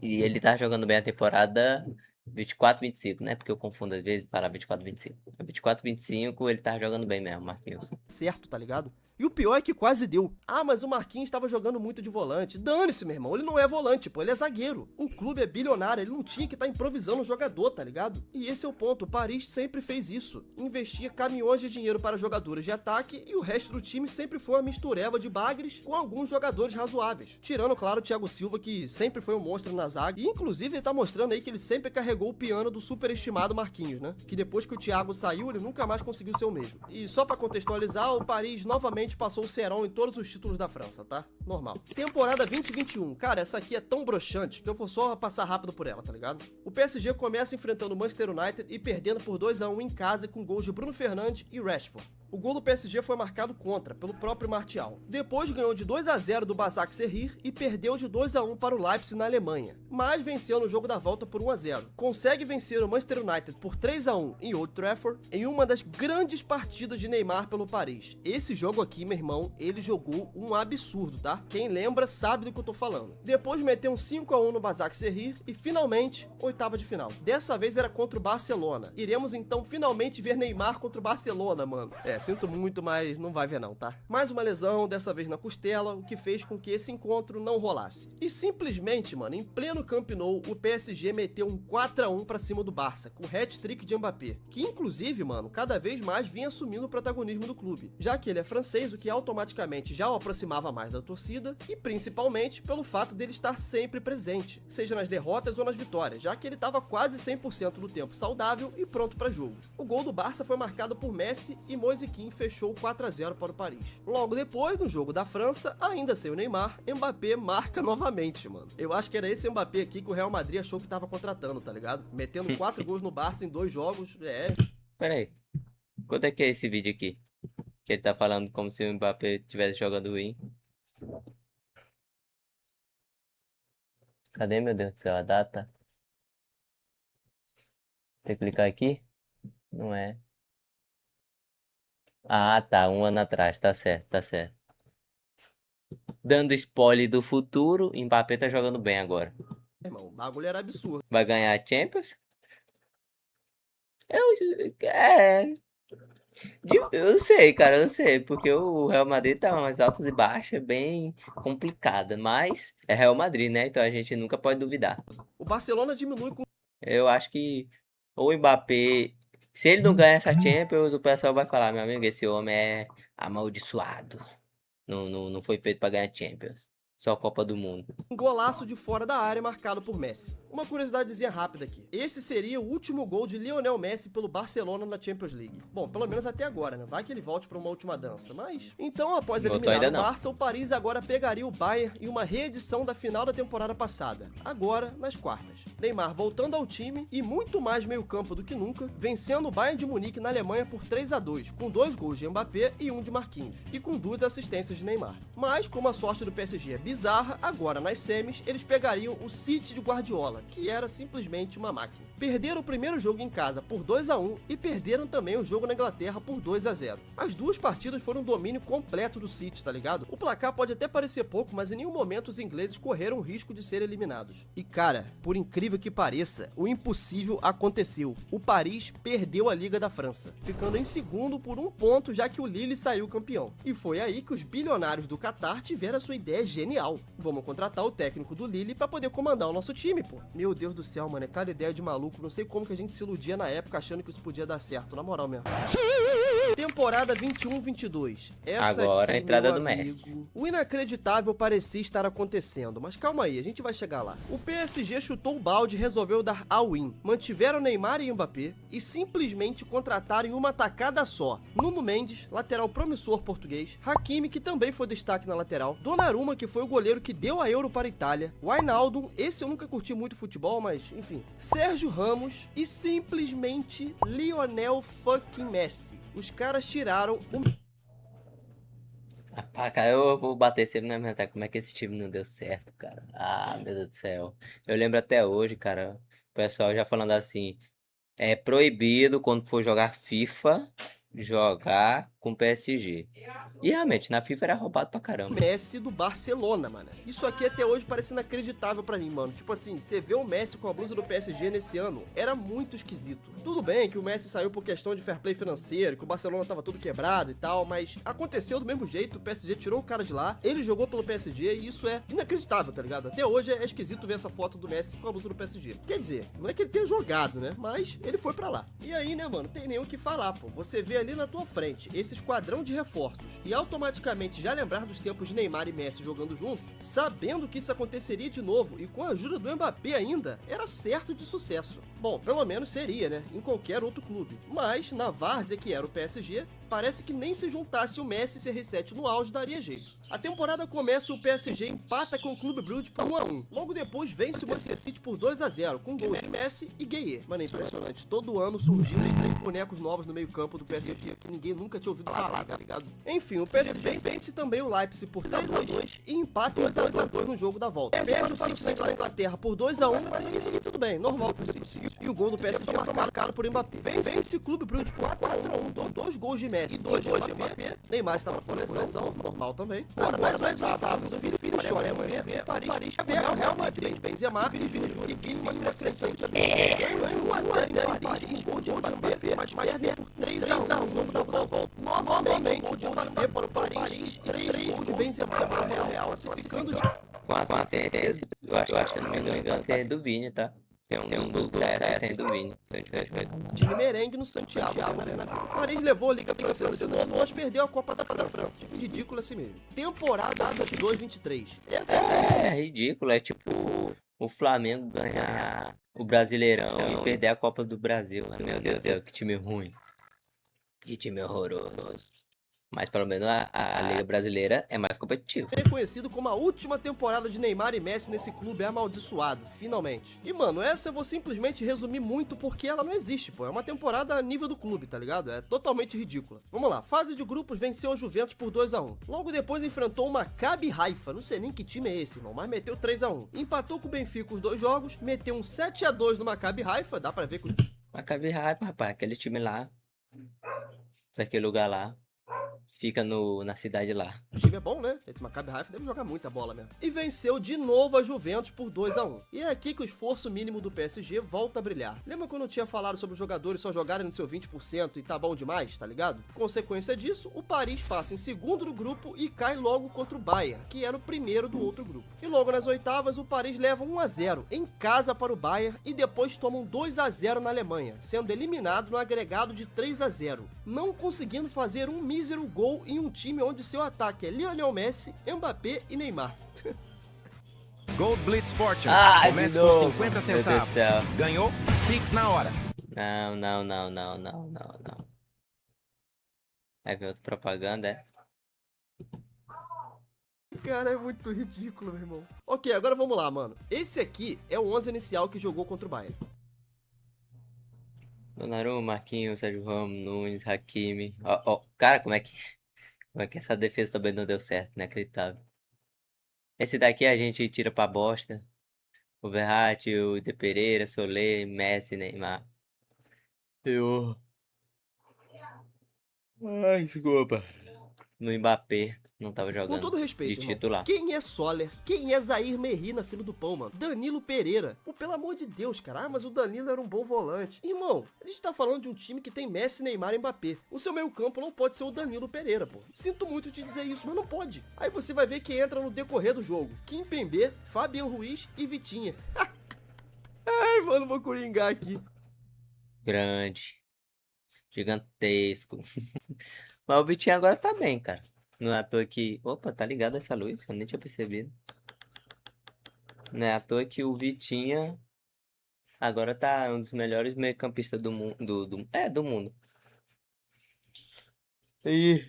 E ele tá jogando bem a temporada 24-25, né? Porque eu confundo às vezes para 24-25. 24-25 ele tá jogando bem mesmo, Marquinhos. certo, tá ligado? E o pior é que quase deu. Ah, mas o Marquinhos estava jogando muito de volante. Dane-se, meu irmão, ele não é volante, pô, ele é zagueiro. O clube é bilionário, ele não tinha que estar improvisando o jogador, tá ligado? E esse é o ponto, o Paris sempre fez isso. Investia caminhões de dinheiro para jogadores de ataque e o resto do time sempre foi uma mistureba de bagres com alguns jogadores razoáveis. Tirando, claro, o Thiago Silva, que sempre foi um monstro na zaga. E inclusive ele tá mostrando aí que ele sempre carregou o piano do superestimado Marquinhos, né? Que depois que o Thiago saiu, ele nunca mais conseguiu ser o mesmo. E só pra contextualizar, o Paris novamente passou o cerol em todos os títulos da França, tá? Normal. Temporada 2021. Cara, essa aqui é tão broxante que eu vou só passar rápido por ela, tá ligado? O PSG começa enfrentando o Manchester United e perdendo por 2-1 em casa com gols de Bruno Fernandes e Rashford. O gol do PSG foi marcado contra, pelo próprio Martial. Depois ganhou de 2-0 do Başakşehir e perdeu de 2-1 para o Leipzig na Alemanha. Mas venceu no jogo da volta por 1-0. Consegue vencer o Manchester United por 3-1 em Old Trafford, em uma das grandes partidas de Neymar pelo Paris. Esse jogo aqui, meu irmão, ele jogou um absurdo, tá? Quem lembra sabe do que eu tô falando. Depois meteu um 5-1 no Başakşehir e finalmente, oitava de final. Dessa vez era contra o Barcelona. Iremos então finalmente ver Neymar contra o Barcelona, mano. Sinto muito, mas não vai ver não, tá? Mais uma lesão, dessa vez na costela, o que fez com que esse encontro não rolasse. E simplesmente, mano, em pleno Camp Nou, o PSG meteu um 4-1 pra cima do Barça, com hat-trick de Mbappé, que inclusive, mano, cada vez mais vinha assumindo o protagonismo do clube, já que ele é francês, o que automaticamente já o aproximava mais da torcida, e principalmente pelo fato dele estar sempre presente, seja nas derrotas ou nas vitórias, já que ele estava quase 100% do tempo saudável e pronto pra jogo. O gol do Barça foi marcado por Messi e Moise Kean fechou 4-0 para o Paris. Logo depois, no jogo da França, ainda sem o Neymar, Mbappé marca novamente, mano. Eu acho que era esse Mbappé aqui que o Real Madrid achou que tava contratando, tá ligado? Metendo 4 gols no Barça em 2 jogos, Pera aí. Quando é que é esse vídeo aqui? Que ele tá falando como se o Mbappé tivesse jogando ruim. Cadê, meu Deus do céu, a data? Tem que clicar aqui? Não é. Ah, tá. Um ano atrás. Tá certo, tá certo. Dando spoiler do futuro, Mbappé tá jogando bem agora. Irmão, o bagulho era absurdo. Vai ganhar a Champions? Eu sei, cara, eu sei. Porque o Real Madrid tá umas altas e baixas bem complicada. Mas é Real Madrid, né? Então a gente nunca pode duvidar. O Barcelona diminui com Eu acho que o Mbappé, se ele não ganhar essa Champions, o pessoal vai falar, meu amigo, esse homem é amaldiçoado. Não foi feito pra ganhar Champions. Só Copa do Mundo. um golaço de fora da área marcado por Messi. Uma curiosidadezinha rápida aqui. Esse seria o último gol de Lionel Messi pelo Barcelona na Champions League. Bom, pelo menos até agora, né? Vai que ele volte para uma última dança. Mas, então, após eliminar o Barça, o Paris agora pegaria o Bayern em uma reedição da final da temporada passada. Agora, nas quartas. Neymar voltando ao time e muito mais meio campo do que nunca, vencendo o Bayern de Munique na Alemanha por 3-2, com 2 gols de Mbappé e 1 de Marquinhos, e com 2 assistências de Neymar. Mas, como a sorte do PSG é bizarra, agora nas semis, eles pegariam o City de Guardiola, que era simplesmente uma máquina. Perderam o primeiro jogo em casa por 2-1 e perderam também o jogo na Inglaterra por 2-0. As duas partidas foram um domínio completo do City, tá ligado? O placar pode até parecer pouco, mas em nenhum momento os ingleses correram o risco de serem eliminados. E cara, por incrível que pareça, o impossível aconteceu. O Paris perdeu a Liga da França, ficando em segundo por 1 ponto, já que o Lille saiu campeão. E foi aí que os bilionários do Qatar tiveram a sua ideia genial. Vamos contratar o técnico do Lille pra poder comandar o nosso time, pô. Meu Deus do céu, mano, é cada ideia de maluco. Não sei como que a gente se iludia na época achando que isso podia dar certo, na moral mesmo. Temporada 21-22. Essa agora aqui, a entrada meu do amigo, Messi. O inacreditável parecia estar acontecendo, mas calma aí, a gente vai chegar lá. O PSG chutou o balde e resolveu dar all-in. Mantiveram Neymar e Mbappé e simplesmente contrataram em uma tacada só Nuno Mendes, lateral promissor português, Hakimi, que também foi destaque na lateral, Donnarumma, que foi o goleiro que deu a Euro para a Itália, Wijnaldum, esse eu nunca curti muito futebol, mas enfim, Sérgio Ramos e simplesmente Lionel fucking Messi. Os caras tiraram o... Ah, cara, eu vou bater sempre na minha tecla. Como é que esse time não deu certo, cara? Ah, meu Deus do céu. Eu lembro até hoje, cara, o pessoal já falando assim, é proibido quando for jogar FIFA, jogar com o PSG. E realmente, na FIFA era roubado pra caramba. Messi do Barcelona, mano. Isso aqui até hoje parece inacreditável pra mim, mano. Tipo assim, você vê o Messi com a blusa do PSG nesse ano, era muito esquisito. Tudo bem que o Messi saiu por questão de fair play financeiro, que o Barcelona tava tudo quebrado e tal, mas aconteceu do mesmo jeito, o PSG tirou o cara de lá, ele jogou pelo PSG e isso é inacreditável, tá ligado? Até hoje é esquisito ver essa foto do Messi com a blusa do PSG. Quer dizer, não é que ele tenha jogado, né? Mas ele foi pra lá. E aí, né, mano, tem nem o que falar, pô. Você vê ali na tua frente esse esquadrão de reforços e automaticamente já lembrar dos tempos de Neymar e Messi jogando juntos, sabendo que isso aconteceria de novo e com a ajuda do Mbappé ainda, era certo de sucesso. Bom, pelo menos seria, né? Em qualquer outro clube. Mas, na várzea que era o PSG, parece que nem se juntasse o Messi e CR7 no auge daria jeito. A temporada começa e o PSG empata com o Clube Brugge por 1-1. Logo depois vence o Manchester City por 2-0, com gols de Messi e Gueye. Mano, é impressionante. Todo ano surgindo os 3 bonecos novos no meio campo do PSG, que ninguém nunca tinha ouvido falar, tá ligado? Enfim, o PSG vence também o Leipzig por 3-2 e empata 2-2 no jogo da volta. Perde o City na Inglaterra por 2-1, mas aí tudo bem, normal pro City. E o gol do PSG foi marcado por Mbappé. Vence o Clube Brugge por 4-1, 2 gols de Messi e 2 gols de Mbappé. Neymar estava com lesão, normal também. Agora nós oitavos, o filho chora amanhã, Paris, Real Madrid, Benzema, Vini, crescente. Ganhou 1-0 Paris, gol de Mbappé, mas perdem por 3-1 no jogo da volta. Novamente, gol de Mbappé para o Paris e 3 gols de Benzema para o Real, classificando de... Com assistência, eu acho que, se não me engano, é do Vini, tá? Tem um gol do tem do Vini. Se eu tiver de de merengue no Santiago. Paris levou a Liga Francesa de novo, mas perdeu a Copa da França. Ridículo assim mesmo. Temporada 22-23. Essa É ridículo, é tipo o Flamengo ganhar o Brasileirão e perder a Copa do Brasil. Meu Deus do céu, que time ruim. Que time horroroso. Mas pelo menos a Liga Brasileira é mais competitiva. reconhecido como a última temporada de Neymar e Messi nesse clube amaldiçoado, finalmente. E mano, essa eu vou simplesmente resumir muito porque ela não existe, pô. É uma temporada a nível do clube, tá ligado? É totalmente ridícula. Vamos lá, fase de grupos venceu a Juventus por 2-1. Logo depois enfrentou o Maccabi Haifa, não sei nem que time é esse, irmão, mas meteu 3-1. Empatou com o Benfica os 2 jogos, meteu um 7-2 no Maccabi Haifa, dá pra ver que os Maccabi Haifa, rapaz, aquele time lá, daquele lugar lá, fica na cidade lá. O time é bom, né? Esse Maccabi Haifa deve jogar muita bola mesmo. E venceu de novo a Juventus por 2-1. E é aqui que o esforço mínimo do PSG volta a brilhar. Lembra quando eu tinha falado sobre os jogadores só jogarem no seu 20% e tá bom demais, tá ligado? Consequência disso, o Paris passa em segundo do grupo e cai logo contra o Bayern, que era o primeiro do outro grupo. E logo nas oitavas, o Paris leva 1-0 em casa para o Bayern e depois toma um 2-0 na Alemanha, sendo eliminado no agregado de 3-0, não conseguindo fazer um mísero gol em um time onde seu ataque é Lionel Messi, Mbappé e Neymar. Gold Blitz Fortune. Ai, Comece de com novo. 50 Meu Deus do centavos. céu. Ganhou? Pix na hora. Não. Vai ver outra propaganda, é? Cara, é muito ridículo, meu irmão. Ok, agora vamos lá, mano. Esse aqui é o 11 inicial que jogou contra o Bayern. Donnarumma, Marquinhos, Sérgio Ramos, Nunes, Hakimi. Ó, cara, como é que essa defesa também não deu certo? Inacreditável. Esse daqui a gente tira pra bosta. O Verratti, o De Pereira, Solé, Messi, Neymar. Eu. Ai, desculpa. No Mbappé, não tava Com jogando todo de respeito, irmão. titular. Quem é Soler? Quem é Zaire Merina, filho do pão, mano? Danilo Pereira. Pô, pelo amor de Deus, cara. Ah, mas o Danilo era um bom volante. Irmão, a gente tá falando de um time que tem Messi, Neymar e Mbappé. O seu meio campo não pode ser o Danilo Pereira, pô. Sinto muito te dizer isso, mas não pode. Aí você vai ver quem entra no decorrer do jogo. Kim Pembe, Fabian Ruiz e Vitinha. Ai, mano, vou coringar aqui. Grande. Gigantesco. Mas o Vitinho agora tá bem, cara. Não é à toa que... Opa, tá ligado essa luz? Eu nem tinha percebido. Não é à toa que o Vitinha agora tá um dos melhores meio-campistas do mundo. Do mundo. E...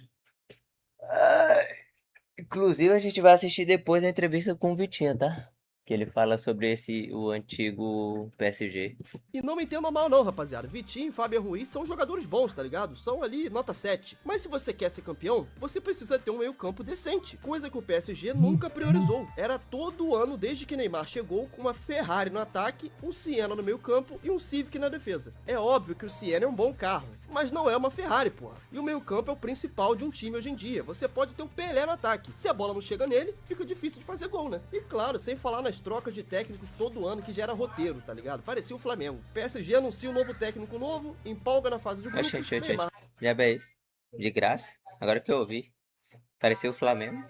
Inclusive, a gente vai assistir depois a entrevista com o Vitinha, tá? que ele fala sobre o antigo PSG. E não me entendam mal não, rapaziada. Vitinho e Fabian Ruiz são jogadores bons, tá ligado? São ali nota 7. Mas se você quer ser campeão, você precisa ter um meio campo decente. Coisa que o PSG nunca priorizou. Era todo ano, desde que Neymar chegou, com uma Ferrari no ataque, um Siena no meio campo e um Civic na defesa. É óbvio que o Siena é um bom carro, mas não é uma Ferrari, porra. E o meio campo é o principal de um time hoje em dia. Você pode ter o Pelé no ataque. Se a bola não chega nele, fica difícil de fazer gol, né? E claro, sem falar nas trocas de técnicos todo ano que gera roteiro, tá ligado? Parecia o Flamengo. PSG anuncia um novo técnico novo, empolga na fase de grupos, Neymar... Já é isso. De graça? Agora que eu ouvi. Parecia o Flamengo.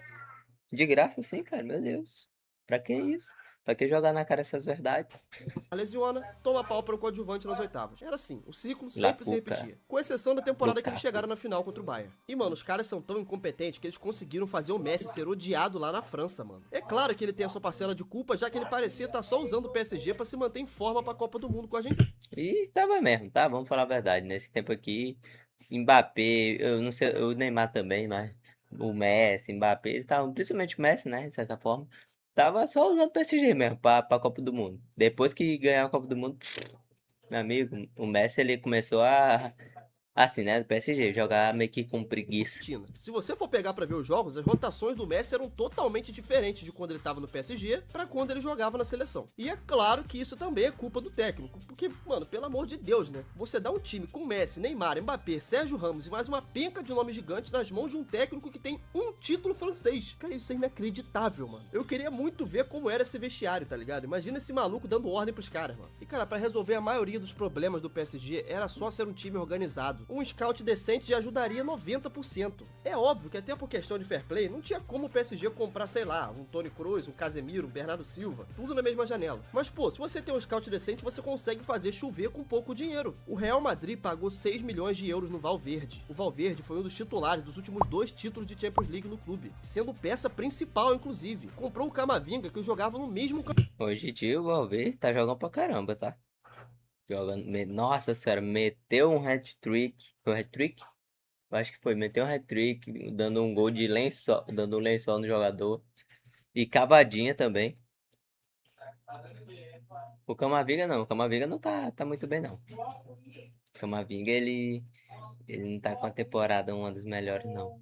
De graça sim, cara, meu Deus. Pra que isso? Pra que jogar na cara essas verdades? lesiona, toma pau para o coadjuvante nas oitavas. Era assim, o ciclo sempre se repetia. Com exceção da temporada que eles chegaram na final contra o Bayern. E, mano, os caras são tão incompetentes que eles conseguiram fazer o Messi ser odiado lá na França, mano. É claro que ele tem a sua parcela de culpa, já que ele parecia estar só usando o PSG pra se manter em forma pra Copa do Mundo com a Argentina. E tava mesmo, tá? Vamos falar a verdade. Nesse tempo aqui, Mbappé, eu não sei, o Neymar também, mas o Messi, Mbappé, eles estavam, principalmente o Messi, né, de certa forma, tava só usando o PSG mesmo pra Copa do Mundo. Depois que ganhar a Copa do Mundo, meu amigo, o Messi ele começou a, assim, né, do PSG, jogar meio que com preguiça. Se você for pegar pra ver os jogos, as rotações do Messi eram totalmente diferentes de quando ele tava no PSG pra quando ele jogava na seleção. E é claro que isso também é culpa do técnico, porque, mano, pelo amor de Deus, né? Você dá um time com Messi, Neymar, Mbappé, Sérgio Ramos e mais uma penca de nomes gigantes nas mãos de um técnico que tem um título francês. Cara, isso é inacreditável, mano. Eu queria muito ver como era esse vestiário, tá ligado? Imagina esse maluco dando ordem pros caras, mano. E, cara, pra resolver a maioria dos problemas do PSG, era só ser um time organizado. Um scout decente já ajudaria 90%. É óbvio que até por questão de fair play, não tinha como o PSG comprar, sei lá, um Toni Kroos, um Casemiro, um Bernardo Silva, tudo na mesma janela. Mas, pô, se você tem um scout decente, você consegue fazer chover com pouco dinheiro. O Real Madrid pagou 6 milhões de euros no Valverde. O Valverde foi um dos titulares dos últimos 2 títulos de Champions League no clube, sendo peça principal, inclusive. Comprou o Camavinga, que jogava no mesmo campo. Hoje em dia o Valverde tá jogando pra caramba, tá? Jogando, nossa senhora, meteu um hat-trick. Foi um hat-trick? Eu acho que foi, meteu um hat-trick, dando um gol de lençol, dando um lençol no jogador. E cavadinha também. O Camavinga não tá muito bem não. O Camavinga ele não tá com a temporada uma das melhores não.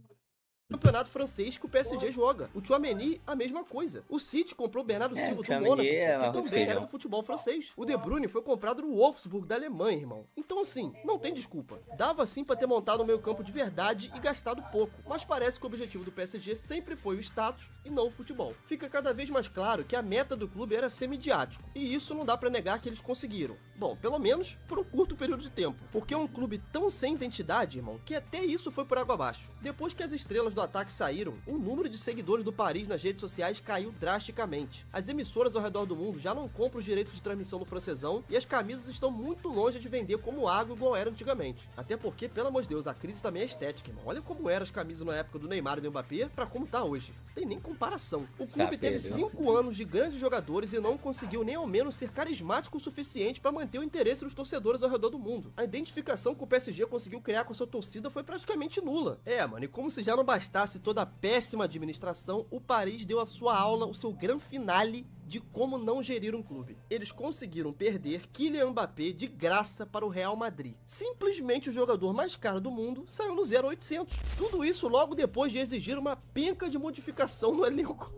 Campeonato francês que o PSG joga. O Tchouaméni, a mesma coisa. O City comprou o Bernardo Silva do Mônaco, que também era do futebol francês. O De Bruyne foi comprado no Wolfsburg da Alemanha, irmão. Então, assim, não tem desculpa. Dava sim pra ter montado um meio campo de verdade e gastado pouco, mas parece que o objetivo do PSG sempre foi o status e não o futebol. Fica cada vez mais claro que a meta do clube era ser midiático, e isso não dá pra negar que eles conseguiram. Bom, pelo menos por um curto período de tempo, porque é um clube tão sem identidade, irmão, que até isso foi por água abaixo. Depois que as estrelas do ataque saíram, o número de seguidores do Paris nas redes sociais caiu drasticamente. As emissoras ao redor do mundo já não compram os direitos de transmissão no francesão e as camisas estão muito longe de vender como água igual era antigamente. Até porque, pelo amor de Deus, a crise também é estética, irmão. Olha como eram as camisas na época do Neymar e do Mbappé pra como tá hoje. Não tem nem comparação. O clube teve 5 anos de grandes jogadores e não conseguiu nem ao menos ser carismático o suficiente pra manter o interesse dos torcedores ao redor do mundo. A identificação que o PSG conseguiu criar com a sua torcida foi praticamente nula. É, mano, e como se já não bastasse toda a péssima administração, o Paris deu a sua aula, o seu grande finale de como não gerir um clube. Eles conseguiram perder Kylian Mbappé de graça para o Real Madrid. Simplesmente o jogador mais caro do mundo saiu no 0800. Tudo isso logo depois de exigir uma penca de modificação no elenco.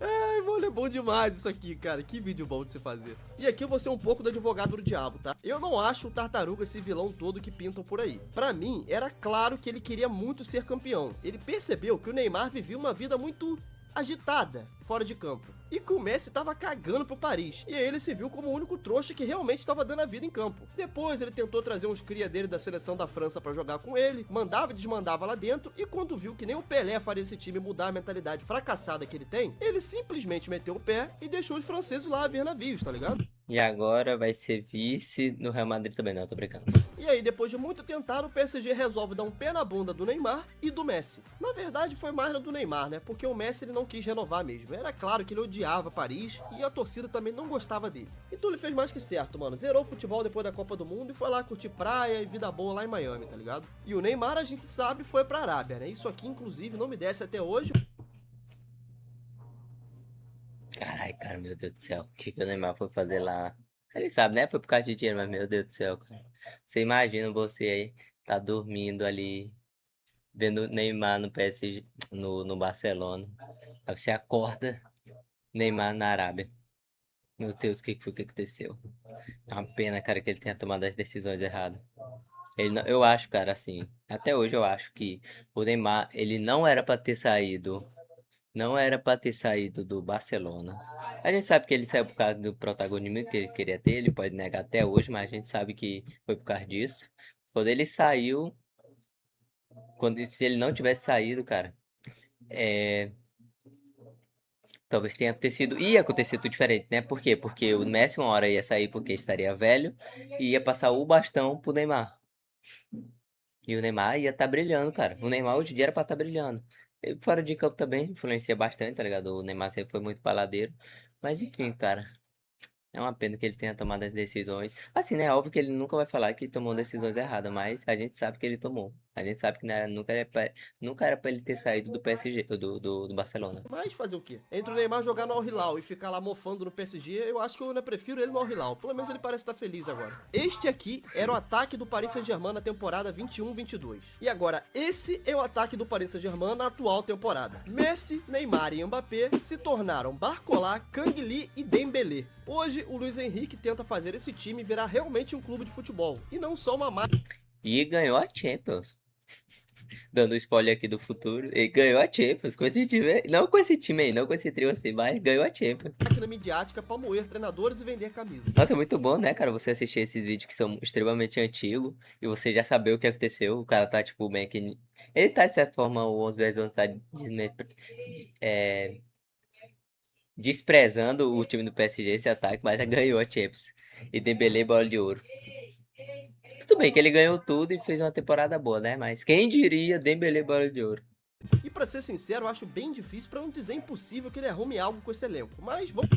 Ai, mano, é bom demais isso aqui, cara. Que vídeo bom de se fazer. E aqui eu vou ser um pouco do advogado do diabo, tá? Eu não acho o Tartaruga esse vilão todo que pintam por aí. Pra mim, era claro que ele queria muito ser campeão. Ele percebeu que o Neymar vivia uma vida muito agitada fora de campo, e que o Messi tava cagando pro Paris, e aí ele se viu como o único trouxa que realmente estava dando a vida em campo. Depois ele tentou trazer uns cria dele da seleção da França pra jogar com ele, mandava e desmandava lá dentro, e quando viu que nem o Pelé faria esse time mudar a mentalidade fracassada que ele tem, ele simplesmente meteu o pé e deixou os franceses lá a ver navios, tá ligado? E agora vai ser vice no Real Madrid também, não, tô brincando. E aí, depois de muito tentar, o PSG resolve dar um pé na bunda do Neymar e do Messi. Na verdade, foi mais na do Neymar, né? Porque o Messi ele não quis renovar mesmo. Era claro que ele odiava Paris e a torcida também não gostava dele. Então ele fez mais que certo, mano. Zerou o futebol depois da Copa do Mundo e foi lá curtir praia e vida boa lá em Miami, tá ligado? E o Neymar, a gente sabe, foi pra Arábia, né? Isso aqui, inclusive, não me desce até hoje. Carai, cara, meu Deus do céu. O que que o Neymar foi fazer lá? Ele sabe, né? Foi por causa de dinheiro, mas meu Deus do céu, cara. Você imagina você aí, tá dormindo ali, vendo o Neymar no PSG, no Barcelona. Aí você acorda, Neymar na Arábia. Meu Deus, o que que foi que aconteceu? É uma pena, cara, que ele tenha tomado as decisões erradas. Eu acho, cara, assim, até hoje eu acho que o Neymar, ele não era pra ter saído, não era pra ter saído do Barcelona. A gente sabe que ele saiu por causa do protagonismo que ele queria ter, ele pode negar até hoje, mas a gente sabe que foi por causa disso. Quando ele saiu, se ele não tivesse saído, cara, é, talvez tenha acontecido, ia acontecer tudo diferente, né? Por quê? Porque o Messi uma hora ia sair porque estaria velho e ia passar o bastão pro Neymar. E o Neymar ia estar brilhando, cara. O Neymar hoje em dia era pra estar brilhando. E fora de campo também influencia bastante, tá ligado? O Neymar sempre foi muito baladeiro. Mas enfim, cara. É uma pena que ele tenha tomado as decisões. Assim, né? Óbvio que ele nunca vai falar que tomou decisões erradas, mas a gente sabe que ele tomou. A gente sabe que nunca era pra ele ter saído do PSG, do Barcelona. Mas fazer o quê? Entre o Neymar jogar no Al Hilal e ficar lá mofando no PSG, eu acho que eu ainda prefiro ele no Al Hilal. Pelo menos ele parece estar feliz agora. Este aqui era o ataque do Paris Saint-Germain na temporada 21-22. E agora, esse é o ataque do Paris Saint-Germain na atual temporada. Messi, Neymar e Mbappé se tornaram Barcola, Kangli e Dembélé. Hoje, o Luiz Henrique tenta fazer esse time virar realmente um clube de futebol, e não só uma máquina E ganhou a Champions. Dando spoiler aqui do futuro. Ele ganhou a Champions com esse time aí. Não com esse time aí, não com esse trio assim, mas ganhou a Champions. midiática para moer treinadores e vender camisa. Nossa, é muito bom, né, cara? Você assistir esses vídeos que são extremamente antigos e você já saber o que aconteceu. O cara tá, tipo, bem que. Ele tá, de certa forma, o 11 vezes 11 tá desprezando o time do PSG, esse ataque, mas ganhou a Champions. E Dembélé, bola de ouro. Tudo bem que ele ganhou tudo e fez uma temporada boa, né? Mas quem diria Dembélé, bola de ouro. E pra ser sincero, eu acho bem difícil, pra não dizer impossível, que ele arrume algo com esse elenco. Mas vamos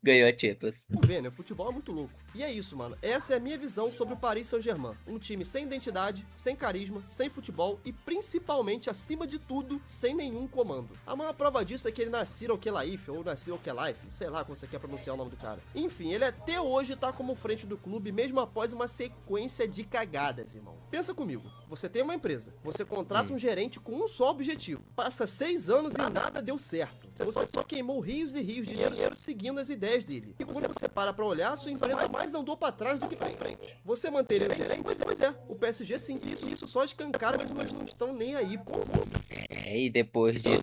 Ganhou a Champions. ver, né? O futebol é muito louco. E é isso, mano. Essa é a minha visão sobre o Paris Saint-Germain. Um time sem identidade, sem carisma, sem futebol e principalmente, acima de tudo, sem nenhum comando. A maior prova disso é que ele nasceu o Kelaif, ou nasceu o Kelaif, sei lá como você quer pronunciar o nome do cara. Enfim, ele até hoje tá como frente do clube, mesmo após uma sequência de cagadas, irmão. Pensa comigo, você tem uma empresa, você contrata um gerente com um só objetivo. Passa 6 anos e nada deu certo. Você só queimou rios e rios de dinheiro seguindo as ideias dele. E quando você para pra olhar, sua empresa mais andou pra trás do que pra frente. Você manter ele gerente? Pois é, o PSG sim, isso só escancara, mas não estão nem aí, pô. E depois de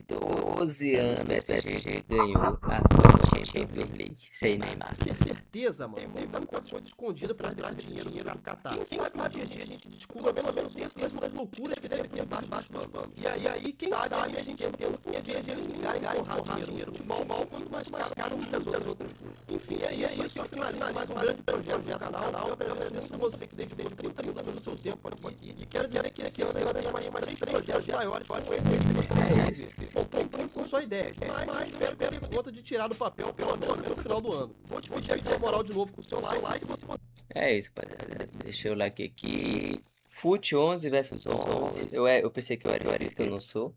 12 anos, o PSG ganhou a sua Champions League sem Neymar. Certeza, mano. Tem muita coisa escondida pra dar dinheiro no Catar. Quem sabe um dia a gente descubra pelo menos das loucuras que deve ter baixo do bando. E aí, quem sabe a gente entende o porquê de eles ligarem dinheiro no futebol mal, quanto mais caro muitas outras coisas. Enfim, é isso. Eu finalizo mais um grande projeto do canal. Eu agradeço você que desde 30 minutos do seu tempo aqui. E quero dizer que esse ano tem mais 3 projetos maiores. Pode conhecer se você quiser ver. Bom, por enquanto são só ideias, mas espero que eu dê conta de tirar do papel pelo menos no final do ano. Vou te pedir aí moral de novo com o seu like. É isso, rapaziada. Deixa o like aqui. Fute 11 versus 11. Eu pensei que eu era inscrito, eu não sou.